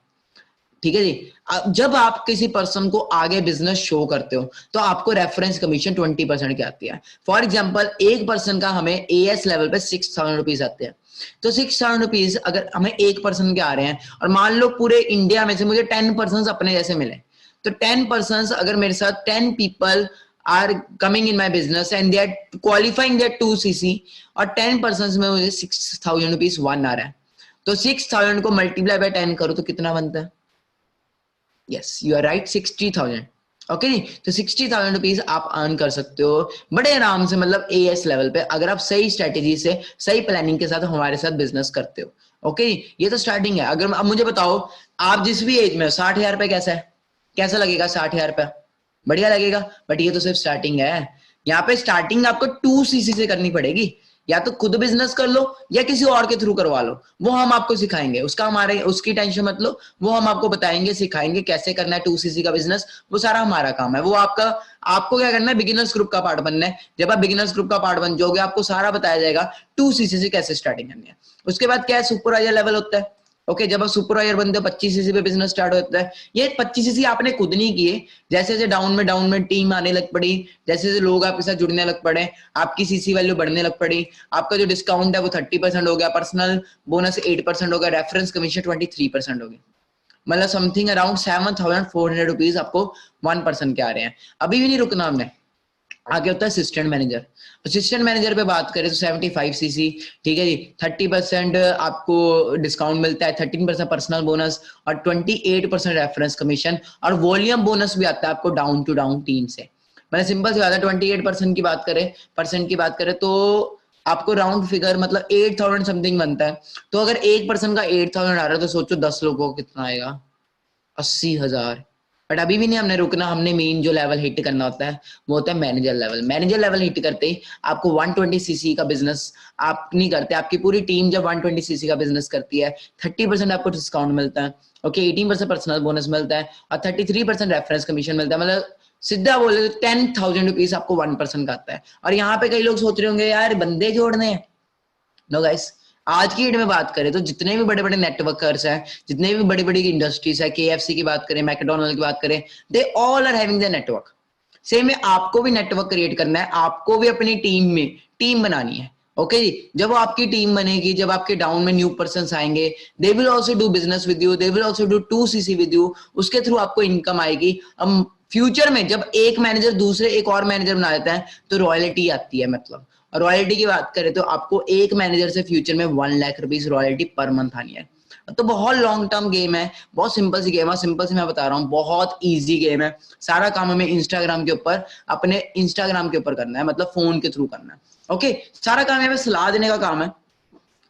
ठीक है जी। जब आप किसी पर्सन को आगे बिजनेस शो करते हो तो आपको रेफरेंस कमीशन 20% की आती है। फॉर एग्जांपल एक पर्सन का हमें एएस लेवल पे 6,000 रुपीज आते हैं। तो 6,000 रुपीज अगर हमें एक पर्सन के आ रहे हैं, और मान लो पूरे इंडिया में से मुझे 10 पर्सन अपने जैसे मिले, तो 10 पर्सन अगर मेरे साथ 10 people are coming in my business and they are qualifying their 2 CC, और 10 पर्सन में मुझे 6,000 रुपीज 1 आ रहा है, तो 6,000 को मल्टीप्लाई बाय 10 करो तो कितना बनता है? Yes, you are right, 60,000। Okay जी, तो 60,000 रुपीज आप अर्न कर सकते हो बड़े आराम से, मतलब एएस लेवल पे, अगर आप सही स्ट्रेटेजी से, सही प्लानिंग के साथ हमारे साथ बिजनेस करते हो। ओके, ये तो स्टार्टिंग है। अगर अब मुझे बताओ, आप जिस भी एज में हो, 60,000 रुपए कैसा है? कैसा लगेगा 60,000 रुपया? बढ़िया लगेगा, बट ये तो सिर्फ स्टार्टिंग है। यहाँ पे स्टार्टिंग आपको 2 सीसी से करनी पड़ेगी। या तो खुद बिजनेस कर लो या किसी और के थ्रू करवा लो, वो हम आपको सिखाएंगे, उसकी टेंशन मत लो, वो हम आपको बताएंगे सिखाएंगे कैसे करना है 2cc का बिजनेस, वो सारा हमारा काम है। वो आपको क्या करना है, बिगिनर्स ग्रुप का पार्ट बनना है। जब आप बिगिनर्स ग्रुप का पार्ट बन जाओगे आपको सारा बताया जाएगा 2cc से कैसे स्टार्टिंग करनी है। उसके बाद क्या है, सुपरवाइजर लेवल होता है। ओके, जब आप सुपरवाइजर बनते हो 25cc पे बिजनेस स्टार्ट होता है। ये 25cc आपने खुद नहीं किए, जैसे जैसे डाउन में टीम आने लग पड़ी, जैसे जैसे लोग आपके साथ जुड़ने लग पड़े, आपकी सीसी वैल्यू बढ़ने लग पड़ी, आपका जो डिस्काउंट है वो 30% हो गया, पर्सनल बोनस 8% हो गया, रेफरेंस कमीशन 23% हो गया, मतलब समथिंग अराउंड 7,400 रुपीज आपको 1% के आ रहे हैं। अभी भी नहीं रुकना हमने, आगे होता है असिस्टेंट मैनेजर। असिस्टेंट मैनेजर पे बात करें तो 75cc, ठीक है जी, 30% आपको डिस्काउंट मिलता है, 13% पर्सनल बोनस और 28% रेफरेंस कमीशन, और वॉल्यूम बोनस भी आता है आपको डाउन टू डाउन टीम से। मैंने सिंपल सी बात है, 28% की बात करें तो आपको राउंड फिगर मतलब 8,000 समथिंग बनता है। तो अगर 1% का 8,000 आ रहा है तो सोचो 10 लोगों को कितना आएगा, 80,000। बट अभी भी नहीं हमने रुकना, हमने मेन जो लेवल हिट करना होता है वो होता है manager level. Manager level hit करते ही आपको 120cc का बिजनेस आप नहीं करते, आपकी पूरी टीम जब 120cc का बिजनेस करती है 30% आपको डिस्काउंट मिलता है, ओके, 18% पर्सनल बोनस मिलता है और 33% रेफरेंस कमीशन मिलता है। मतलब सीधा बोले तो 10,000 रुपीज आपको 1% का आता है। और यहाँ पे कई लोग सोच रहे होंगे यार बंदे जोड़ने हैं। नो गाइस, आज की डेट में बात करें तो जितने भी बड़े बड़े नेटवर्कर्स हैं, जितने भी बड़ी बड़ी इंडस्ट्रीज है, KFC की बात करें, मैकडोनल्ड की बात करें, they all are having the network. Same में आपको भी नेटवर्क क्रिएट करना है, आपको भी अपनी टीम में टीम बनानी है। ओके जी, जब आपकी टीम बनेगी, जब आपके डाउन में न्यू पर्सन आएंगे, they will also do business with you, they will also do 2cc with you, उसके थ्रू आपको इनकम आएगी। अब फ्यूचर में जब एक मैनेजर दूसरे एक और मैनेजर बना देता है तो रॉयल्टी आती है। मतलब रॉयल्टी की बात करें तो आपको एक मैनेजर से फ्यूचर में 1 lakh rupees royalty per month आनी है। तो बहुत लॉन्ग टर्म गेम है, बहुत सिंपल सी गेम है, सिंपल सी मैं बता रहा हूँ, बहुत इजी गेम है। सारा काम हमें इंस्टाग्राम के ऊपर, अपने इंस्टाग्राम के ऊपर करना है, मतलब फोन के थ्रू करना है। ओके, सारा काम हमें सलाह देने का काम है,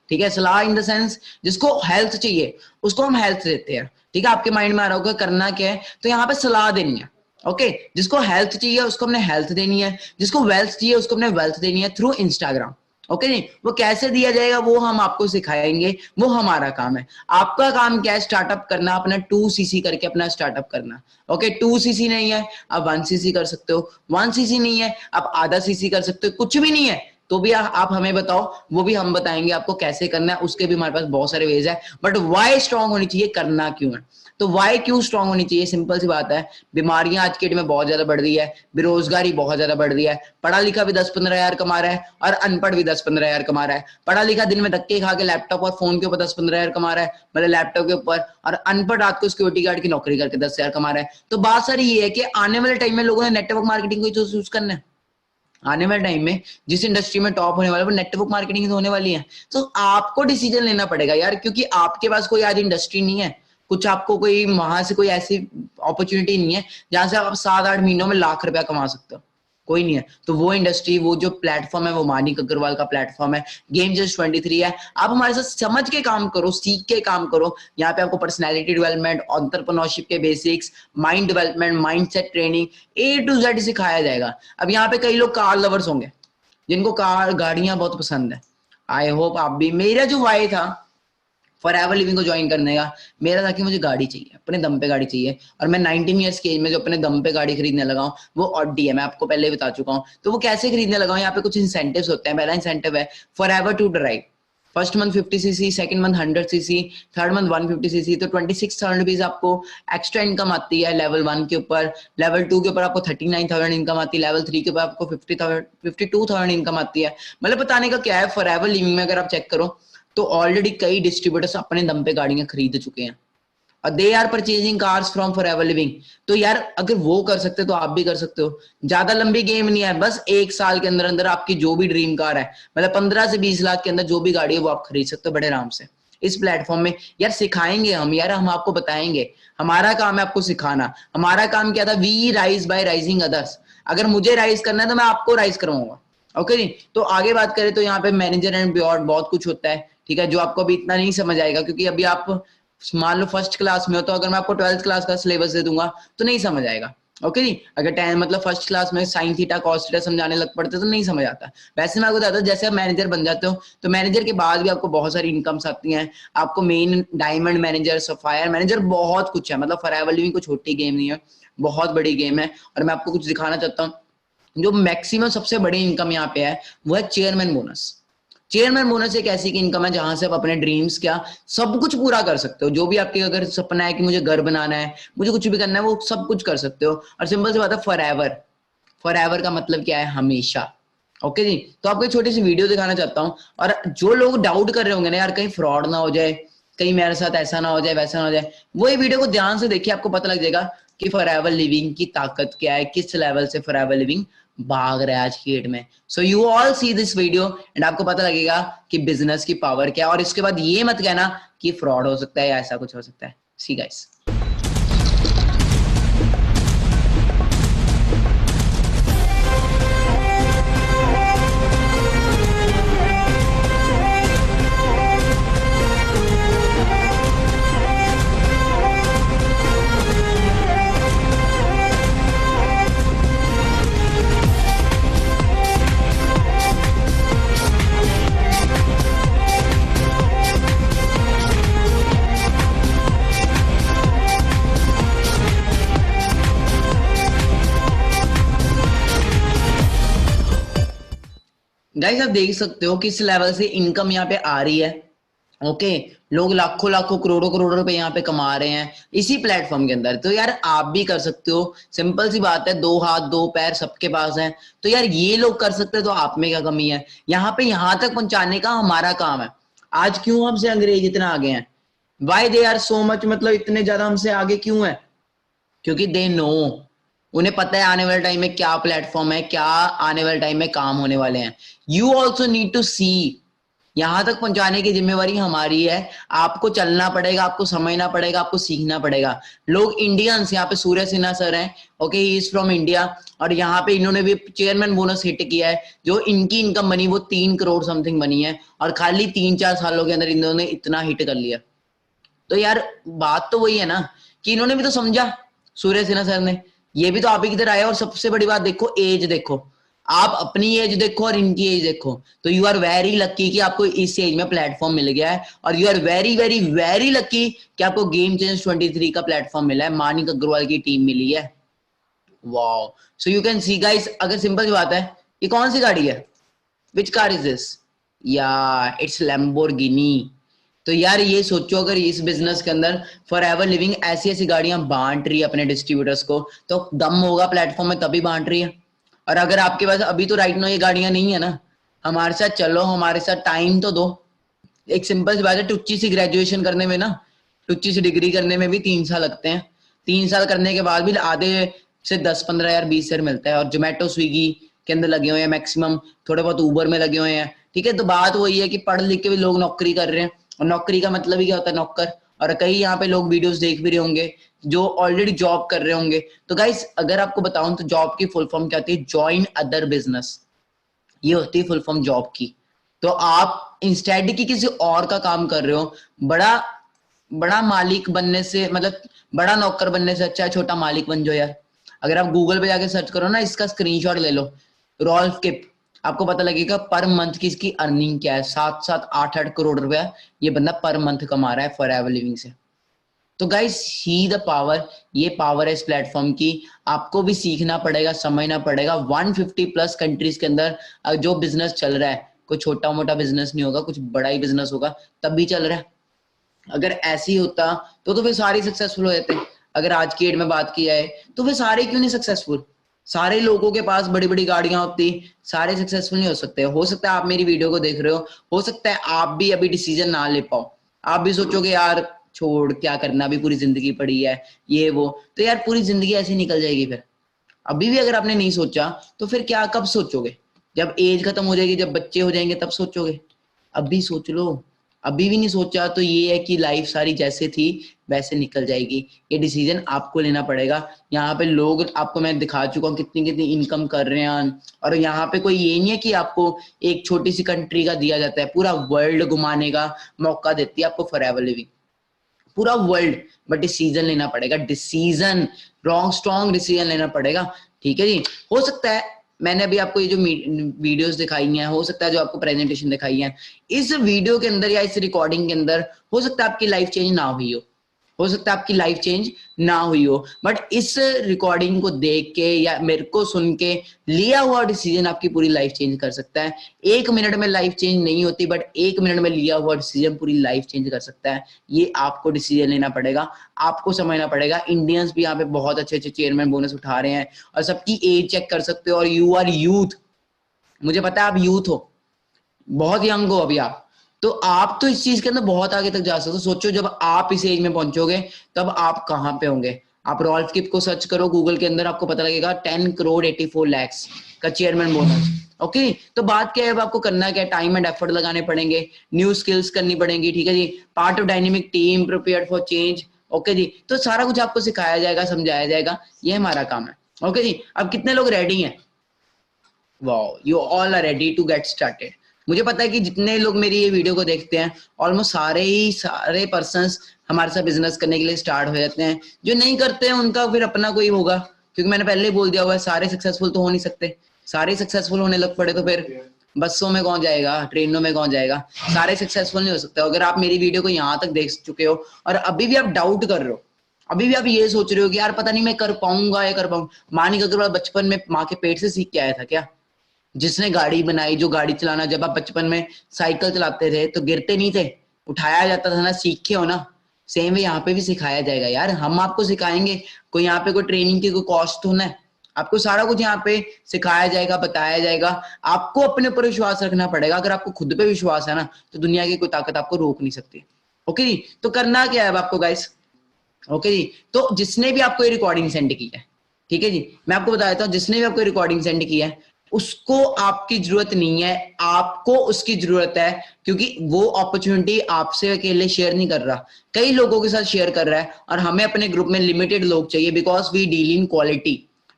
ठीक है, सलाह इन द सेंस जिसको हेल्थ चाहिए उसको हम हेल्थ देते हैं, ठीक है। आपके माइंड में आ रहा होगा करना क्या है, तो यहाँ पे सलाह देनी है। ओके, जिसको हेल्थ चाहिए उसको हमने हेल्थ देनी है, जिसको वेल्थ चाहिए उसको हमने वेल्थ देनी है थ्रू इंस्टाग्राम। ओके नहीं, वो कैसे दिया जाएगा वो हम आपको सिखाएंगे, वो हमारा काम है। आपका काम क्या है, स्टार्टअप करना, अपना 2cc करके अपना स्टार्टअप करना। ओके, 2cc नहीं है आप 1cc कर सकते हो, 1cc नहीं है आप आधा cc कर सकते हो, कुछ भी नहीं है तो भी आप हमें बताओ, वो भी हम बताएंगे आपको कैसे करना है। उसके भी हमारे पास बहुत सारे वेज है, बट वाई स्ट्रांग होनी चाहिए, करना क्यों है। तो वाई क्यों स्ट्रांग होनी चाहिए, सिंपल सी बात है, बीमारियां आज के डेट में बहुत ज्यादा बढ़ रही है, बेरोजगारी बहुत ज्यादा बढ़ रही है, पढ़ा लिखा भी 10-15 हजार कमा रहा है और अनपढ़ भी 10-15 हजार कमा रहा है। पढ़ा लिखा दिन में धक्के खा के लैपटॉप और फोन के ऊपर 10-15 हजार कमा रहा है, मतलब लैपटॉप के ऊपर, और अनपढ़ रात को सिक्योरिटी गार्ड की नौकरी करके 10 हजार कमा रहा है। तो बात सारी ये है कि आने वाले टाइम में लोगों ने नेटवर्क मार्केटिंग को चूज करना है। आने वाले टाइम में जिस इंडस्ट्री में टॉप होने वाला है वो नेटवर्क मार्केटिंग होने वाली है। तो आपको डिसीजन लेना पड़ेगा यार, क्योंकि आपके पास कोई आज इंडस्ट्री नहीं है, कुछ आपको कोई वहां से कोई ऐसी अपॉर्चुनिटी नहीं है जहां से आप 7-8 महीनों में लाख रुपया कमा सकते हो, कोई नहीं है। तो वो इंडस्ट्री, वो जो प्लेटफॉर्म है वो मानिक अग्रवाल का प्लेटफॉर्म है, गेम जस्ट 23 है। आप हमारे साथ समझ के काम करो, सीख के काम करो। यहाँ पे आपको पर्सनैलिटी डेवलपमेंट, एंटरप्रेन्योरशिप के basics, mind development, mindset training, A to Z सिखाया जाएगा। अब यहाँ पे कई लोग कार लवर्स होंगे जिनको कार गाड़ियां बहुत पसंद है, आई होप आप भी। मेरा जो वाई था फॉरएवर लिविंग को ज्वाइन करने का, मेरा था कि मुझे गाड़ी चाहिए, अपने दम पे गाड़ी चाहिए, और मैं 19 ईयर्स की एज में जो अपने दम पे गाड़ी खरीदने लगा हूँ वो ऑडी है, मैं आपको पहले ही बता चुका हूँ। तो वो कैसे खरीदने लगा हूँ, यहाँ पे कुछ इंसेंटिव्स होते हैं। पहला इंसेंटिव है forever to drive, first month 50cc, second month 100cc, third month 150cc, तो 26,000 रुपीज आपको एक्स्ट्रा इनकम आती है लेवल 1 के ऊपर। लेवल 2 के ऊपर आपको 39,000 इनकम आती है, लेवल 3 के ऊपर आपको 52,000 इनकम आती है। मतलब बताने का क्या है, फॉरएवर लिविंग में अगर आप चेक करो तो ऑलरेडी कई डिस्ट्रीब्यूटर्स अपने दम पे गाड़ियां खरीद चुके हैं और they are purchasing cars from forever living. तो यार अगर वो कर सकते तो आप भी कर सकते हो। ज्यादा लंबी गेम नहीं है, बस 1 साल के अंदर अंदर आपकी जो भी ड्रीम कार है, मतलब 15 से 20 लाख के अंदर जो भी गाड़ी है वो आप खरीद सकते हो बड़े आराम से। इस प्लेटफॉर्म में यार सिखाएंगे हम, यार हम आपको बताएंगे, हमारा काम है आपको सिखाना। हमारा काम क्या था, we rise by rising others. अगर मुझे राइज करना है तो मैं आपको राइज करवाऊंगा। ओके जी, तो आगे बात करें तो यहाँ पे मैनेजर एंड बियॉन्ड बहुत कुछ होता है, ठीक है, जो आपको अभी इतना नहीं समझ आएगा, क्योंकि अभी आप मान लो फर्स्ट क्लास में हो, तो अगर मैं आपको 12th क्लास का सिलेबस दे दूंगा तो नहीं समझ आएगा। ओके जी। अगर 10 मतलब फर्स्ट क्लास में साइन थीटा कॉस थीटा समझाने लग पड़ते तो नहीं समझ आता। वैसे मैं आपको बताता हूँ, जैसे आप मैनेजर बन जाते हो तो मैनेजर के बाद भी आपको बहुत सारी इनकम्स आती हैं। आपको main diamond manager, sapphire manager, बहुत कुछ है। मतलब फॉरएवर लिविंग कोई छोटी गेम नहीं है, बहुत बड़ी गेम है। और मैं आपको कुछ दिखाना चाहता हूँ। जो मैक्सिमम सबसे बड़ी इनकम यहाँ पे है वो है चेयरमैन बोनस। चेयरमैन बोनस एक ऐसी इनकम है जहां से आप अपने ड्रीम्स क्या सब कुछ पूरा कर सकते हो। जो भी आपके अगर सपना है कि मुझे घर बनाना है, मुझे कुछ भी करना है, वो सब कुछ कर सकते हो। और सिंपल सी बात है, फॉरएवर। फॉरएवर का मतलब क्या है? हमेशा। ओके जी। तो आपको एक छोटी सी वीडियो दिखाना चाहता हूँ। और जो लोग डाउट कर रहे होंगे ना यार कहीं फ्रॉड ना हो जाए, कहीं मेरे साथ ऐसा ना हो जाए, वैसा ना हो जाए, वो ये वीडियो को ध्यान से देखिए, आपको पता लग जाएगा कि फॉरएवर लिविंग की ताकत क्या है, किस लेवल से फॉरएवर लिविंग भाग रहा है आज की डेट में। So you all see this video and आपको पता लगेगा कि बिजनेस की पावर क्या है। और इसके बाद ये मत कहना कि फ्रॉड हो सकता है या ऐसा कुछ हो सकता है। See guys. गाइस आप देख सकते हो किस लेवल से इनकम यहाँ पे आ रही है। ओके, लोग लाखों लाखों करोड़ों करोड़ों रुपए यहाँ पे कमा रहे हैं इसी प्लेटफॉर्म के अंदर। तो यार आप भी कर सकते हो। सिंपल सी बात है, दो हाथ दो पैर सबके पास है। तो यार ये लोग कर सकते हैं तो आप में क्या कमी है? यहाँ पे यहाँ तक पहुंचाने का हमारा काम है। आज क्यों हमसे अंग्रेज इतना आगे हैं? Why they are so much, मतलब इतने ज्यादा हमसे आगे क्यों है? क्योंकि दे नो, उन्हें पता है आने वाले टाइम में क्या प्लेटफॉर्म है, क्या आने वाले टाइम में काम होने वाले हैं। यू ऑल्सो नीड टू सी। यहां तक पहुंचाने की जिम्मेवारी हमारी है। आपको चलना पड़ेगा, आपको समझना पड़ेगा, आपको सीखना पड़ेगा। लोग इंडियंस, यहाँ पे सूर्य सिन्हा सर हैं, okay, he is from India. और यहाँ पे इन्होंने भी चेयरमैन बोनस हिट किया है। जो इनकी इनकम बनी वो 3 करोड़ समथिंग बनी है, और खाली 3-4 सालों के अंदर इन्होंने इतना हिट कर लिया। तो यार बात तो वही है ना कि इन्होंने भी तो समझा, सूर्य सिन्हा सर ने। ये भी तो आप ही की तरह आए। और सबसे बड़ी बात देखो, एज देखो, आप अपनी एज देखो और इनकी एज देखो। तो यू आर वेरी लकी कि आपको इस एज में प्लेटफॉर्म मिल गया है। और you are very very very lucky कि आपको गेम चेंज 23 का प्लेटफॉर्म मिला है, मानिक अग्रवाल की टीम मिली है। Wow. So you can see guys, अगर सिंपल सी बात है, ये कौन सी गाड़ी है? Which car is this? या इट्स लैम्बोर्गिनी। तो यार ये सोचो, अगर इस बिजनेस के अंदर फॉरएवर लिविंग ऐसी ऐसी गाड़ियां बांट रही है अपने डिस्ट्रीब्यूटर्स को, तो दम होगा प्लेटफॉर्म में तभी बांट रही है। और अगर आपके पास अभी तो राइट नो ये गाड़ियां नहीं है ना, हमारे साथ चलो, हमारे साथ टाइम तो दो। एक सिंपल सी बात है, टुच्ची सी ग्रेजुएशन करने में ना, टुच्ची सी डिग्री करने में भी 3 साल लगते हैं। 3 साल करने के बाद भी आधे से 10-15 हजार 20 हजार मिलता है। और जोमेटो स्विगी के अंदर लगे हुए हैं मैक्सिमम, थोड़े बहुत ऊबर में लगे हुए हैं। ठीक है, तो बात वही है कि पढ़ लिख के भी लोग नौकरी कर रहे हैं। और नौकरी का मतलब ही क्या होता है? नौकर। और कई यहाँ पे लोग वीडियोस देख भी रहे होंगे जो ऑलरेडी जॉब कर रहे होंगे। तो गाइस अगर आपको बताऊं तो जॉब की फुल फॉर्म क्या होती है? ज्वाइन अदर बिजनेस, ये होती है फुल फॉर्म जॉब की। तो आप इंस्टेड की किसी और का काम कर रहे हो, बड़ा बड़ा मालिक बनने से, मतलब बड़ा नौकर बनने से अच्छा है छोटा मालिक बन जाओ यार। अगर आप गूगल पे जाके सर्च करो ना, इसका स्क्रीनशॉट ले लो, रॉल्फ किप, आपको पता लगेगा पर मंथ की इसकी अर्निंग क्या है। 7-8 करोड़ रुपया ये बंदा पर मंथ कमा रहा है फॉरएवर लिविंग से। तो गाइस सी द पावर, ये पावर है इस प्लेटफॉर्म की। आपको भी सीखना पड़ेगा, समझना पड़ेगा। 150 प्लस कंट्रीज के अंदर जो बिजनेस चल रहा है, कोई छोटा मोटा बिजनेस नहीं होगा, कुछ बड़ा ही बिजनेस होगा, तब भी चल रहा है। अगर ऐसे ही होता तो फिर सारे सक्सेसफुल हो जाते। अगर आज की डेट में बात की जाए तो फिर सारे क्यों नहीं सक्सेसफुल? सारे लोगों के पास बड़ी बड़ी गाड़ियां होती, सारे सक्सेसफुल नहीं हो सकते। हो सकता है आप मेरी वीडियो को देख रहे हो सकता है आप भी अभी डिसीजन ना ले पाओ। आप भी सोचोगे यार छोड़, क्या करना, अभी पूरी जिंदगी पड़ी है, ये वो। तो यार पूरी जिंदगी ऐसे निकल जाएगी फिर। अभी भी अगर आपने नहीं सोचा तो फिर क्या, कब सोचोगे? जब एज खत्म हो जाएगी, जब बच्चे हो जाएंगे, तब सोचोगे। अभी सोच लो। अभी भी नहीं सोचा तो ये है कि लाइफ सारी जैसे थी वैसे निकल जाएगी। ये डिसीजन आपको लेना पड़ेगा। यहाँ पे लोग, आपको मैं दिखा चुका हूँ कितनी कितनी इनकम कर रहे हैं। और यहाँ पे कोई ये नहीं है कि आपको एक छोटी सी कंट्री का दिया जाता है, पूरा वर्ल्ड घुमाने का मौका देती है आपको फॉरएवर लिविंग। पूरा वर्ल्ड, बट डिसीजन लेना पड़ेगा, डिसीजन, स्ट्रॉन्ग डिसीजन लेना पड़ेगा। ठीक है जी। हो सकता है मैंने अभी आपको ये जो वीडियोस दिखाई हैं, हो सकता है जो आपको प्रेजेंटेशन दिखाई है, इस वीडियो के अंदर या इस रिकॉर्डिंग के अंदर हो सकता है आपकी लाइफ चेंज ना हुई हो सकता है आपकी लाइफ चेंज ना हुई हो, बट इस रिकॉर्डिंग को देख के या मेरे को सुन के लिया हुआ डिसीजन आपकी पूरी लाइफ चेंज कर सकता है। 1 मिनट में लाइफ चेंज नहीं होती, बट 1 मिनट में लिया हुआ डिसीजन पूरी लाइफ चेंज कर सकता है। ये आपको डिसीजन लेना पड़ेगा, आपको समझना पड़ेगा। इंडियंस भी यहाँ पे बहुत अच्छे अच्छे चेयरमैन बोनस उठा रहे हैं और सबकी एज चेक कर सकते हो, और यू आर यूथ, मुझे पता है आप यूथ हो, बहुत यंग हो अभी आप, तो आप तो इस चीज के अंदर बहुत आगे तक जा सकते हो। सोचो जब आप इस एज में पहुंचोगे तब आप कहां पे होंगे। आप रॉल्फ किप को सर्च करो गूगल के अंदर, आपको पता लगेगा 10 करोड़ 84 लाख का चेयरमैन बोनस। ओके, तो बात क्या है, अब आपको करना क्या है, टाइम एंड एफर्ट लगाने पड़ेंगे, न्यू स्किल्स करनी पड़ेंगी। ठीक है जी, part of dynamic team, prepared for change. Okay जी, तो सारा कुछ आपको सिखाया जाएगा, समझाया जाएगा, ये हमारा काम है। ओके जी, अब कितने लोग रेडी हैं? Wow, you all are ready to get started. मुझे पता है कि जितने लोग मेरी ये वीडियो को देखते हैं, ऑलमोस्ट सारे पर्संस हमारे साथ बिजनेस करने के लिए स्टार्ट हो जाते हैं। जो नहीं करते हैं उनका फिर अपना कोई होगा, क्योंकि मैंने पहले ही बोल दिया हुआ है, सारे सक्सेसफुल तो हो नहीं सकते। सारे सक्सेसफुल होने लग पड़े तो फिर बसों में कौन जाएगा, ट्रेनों में कौन जाएगा, सारे सक्सेसफुल नहीं हो सकते। अगर आप मेरी वीडियो को यहाँ तक देख चुके हो और अभी भी आप डाउट कर रहे हो, अभी भी आप ये सोच रहे हो कि यार पता नहीं मैं कर पाऊंगा या कर पाऊंगा, मानिक अग्रवाल बचपन में माँ के पेट से सीख के आया था क्या? जिसने गाड़ी बनाई, जो गाड़ी चलाना, जब आप बचपन में साइकिल चलाते थे तो गिरते नहीं थे, उठाया जाता था ना, सीखे हो ना। सेम वे यहाँ पे भी सिखाया जाएगा यार, हम आपको सिखाएंगे, कोई यहाँ पे कोई ट्रेनिंग की कोई कॉस्ट तो ना, आपको सारा कुछ यहाँ पे सिखाया जाएगा, बताया जाएगा। आपको अपने ऊपर विश्वास रखना पड़ेगा। अगर आपको खुद पे विश्वास है ना, तो दुनिया की कोई ताकत आपको रोक नहीं सकती। ओके जी, तो करना क्या है अब आपको गाइस? ओके जी, तो जिसने भी आपको ये रिकॉर्डिंग सेंड की है, ठीक है जी, मैं आपको बता देता हूँ, जिसने भी आपको रिकॉर्डिंग सेंड की है उसको आपकी जरूरत नहीं है, आपको उसकी जरूरत है, क्योंकि वो अपॉर्चुनिटी आपसे अकेले शेयर नहीं कर रहा, कई लोगों के साथ शेयर कर रहा है। और हमें अपने ग्रुप में लिमिटेड लोग चाहिए, because we deal in quality,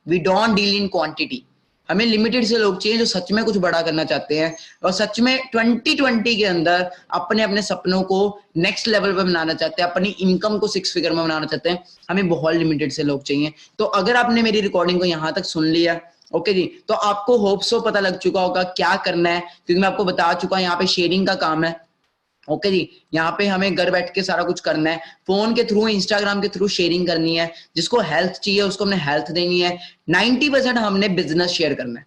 we don't deal in quantity. हमें लिमिटेड से लोग चाहिए जो सच में कुछ बड़ा करना चाहते हैं और सच में 2020 के अंदर अपने अपने सपनों को नेक्स्ट लेवल पे बनाना चाहते हैं, अपनी इनकम को 6 फिगर में बनाना चाहते हैं। हमें बहुत लिमिटेड से लोग चाहिए। तो अगर आपने मेरी रिकॉर्डिंग को यहाँ तक सुन लिया, ओके जी, तो आपको होप सो पता लग चुका होगा क्या करना है, क्योंकि मैं आपको बता चुका हूं यहाँ पे शेयरिंग का काम है। ओके जी, यहाँ पे हमें घर बैठ के सारा कुछ करना है, फोन के थ्रू, इंस्टाग्राम के थ्रू शेयरिंग करनी है। जिसको हेल्थ चाहिए उसको हमने हेल्थ देनी है। 90% हमने बिजनेस शेयर करना है,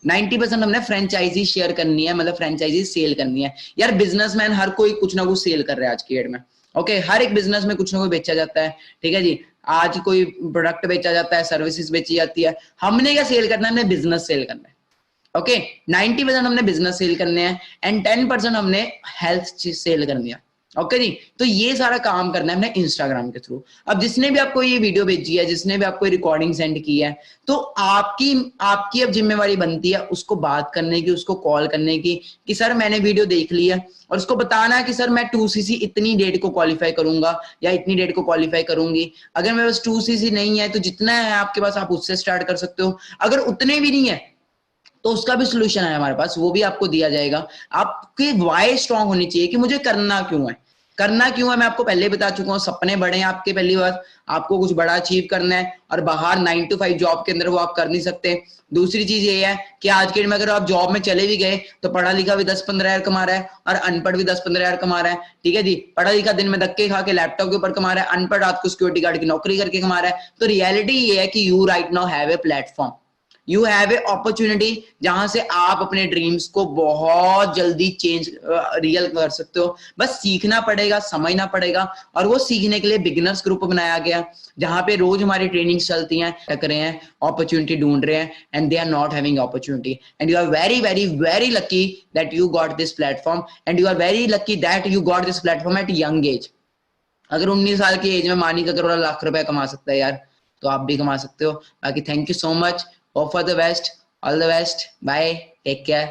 90% हमने फ्रेंचाइजी शेयर करनी है, मतलब फ्रेंचाइजी सेल करनी है। यार बिजनेसमैन हर कोई कुछ ना कुछ सेल कर रहा है आज की डेट में। ओके, हर एक बिजनेस में कुछ ना कुछ बेचा जाता है। ठीक है जी, आज कोई प्रोडक्ट बेचा जाता है, सर्विसेज बेची जाती है। हमने क्या सेल करना है? हमने बिजनेस सेल करना है। ओके, 90% हमने बिजनेस सेल करने हैं एंड 10% हमने हेल्थ चीज सेल करनी है। ओके जी, तो ये सारा काम करना है हमने इंस्टाग्राम के थ्रू। अब जिसने भी आपको ये वीडियो भेजी है, जिसने भी आपको रिकॉर्डिंग सेंड की है, तो आपकी आपकी अब जिम्मेवारी बनती है उसको बात करने की, उसको कॉल करने की कि सर मैंने वीडियो देख ली है, और उसको बताना है कि सर मैं 2cc इतनी डेट को क्वालिफाई करूंगा या इतनी डेट को क्वालिफाई करूंगी। अगर मेरे पास 2cc नहीं है तो जितना है आपके पास आप उससे स्टार्ट कर सकते हो। अगर उतने भी नहीं है तो उसका भी सोल्यूशन है हमारे पास, वो भी आपको दिया जाएगा। आपकी वाई स्ट्रांग होनी चाहिए कि मुझे करना क्यों है, करना क्यों है। मैं आपको पहले बता चुका हूँ, सपने बड़े हैं आपके, पहली बार आपको कुछ बड़ा अचीव करना है और बाहर 9 to 5 जॉब के अंदर वो आप कर नहीं सकते। दूसरी चीज ये है कि आज के दिन में अगर आप जॉब में चले भी गए तो पढ़ा लिखा भी 10-15 हजार कमा रहा है और अनपढ़ भी 10-15 हजार कमा रहा है। ठीक है जी, पढ़ा लिखा दिन में धक्के खा के लैपटॉप के ऊपर कमा रहा है, अनपढ़ रात को सिक्योरिटी गार्ड की नौकरी करके कमा रहा है। तो रियलिटी ये है कि you right now have a platform, you have a opportunity जहां से आप अपने ड्रीम्स को बहुत जल्दी चेंज रियल कर सकते हो। बस सीखना पड़ेगा, समझना पड़ेगा, और वो सीखने के लिए बिगिनर्स ग्रुप बनाया गया जहां पे रोज हमारी ट्रेनिंग्स चलती हैं, टक रहे हैं, अपॉर्चुनिटी ढूंढ रहे हैं and they are not having opportunity and you are very very very lucky that you got this platform and you are very lucky that you got this platform at young age. अगर 19 साल की age में मानिक अग्रवाल लाख रुपए कमा सकता है यार, तो आप भी कमा सकते हो। बाकी thank you so much, hope for the best, all the best, bye, take care.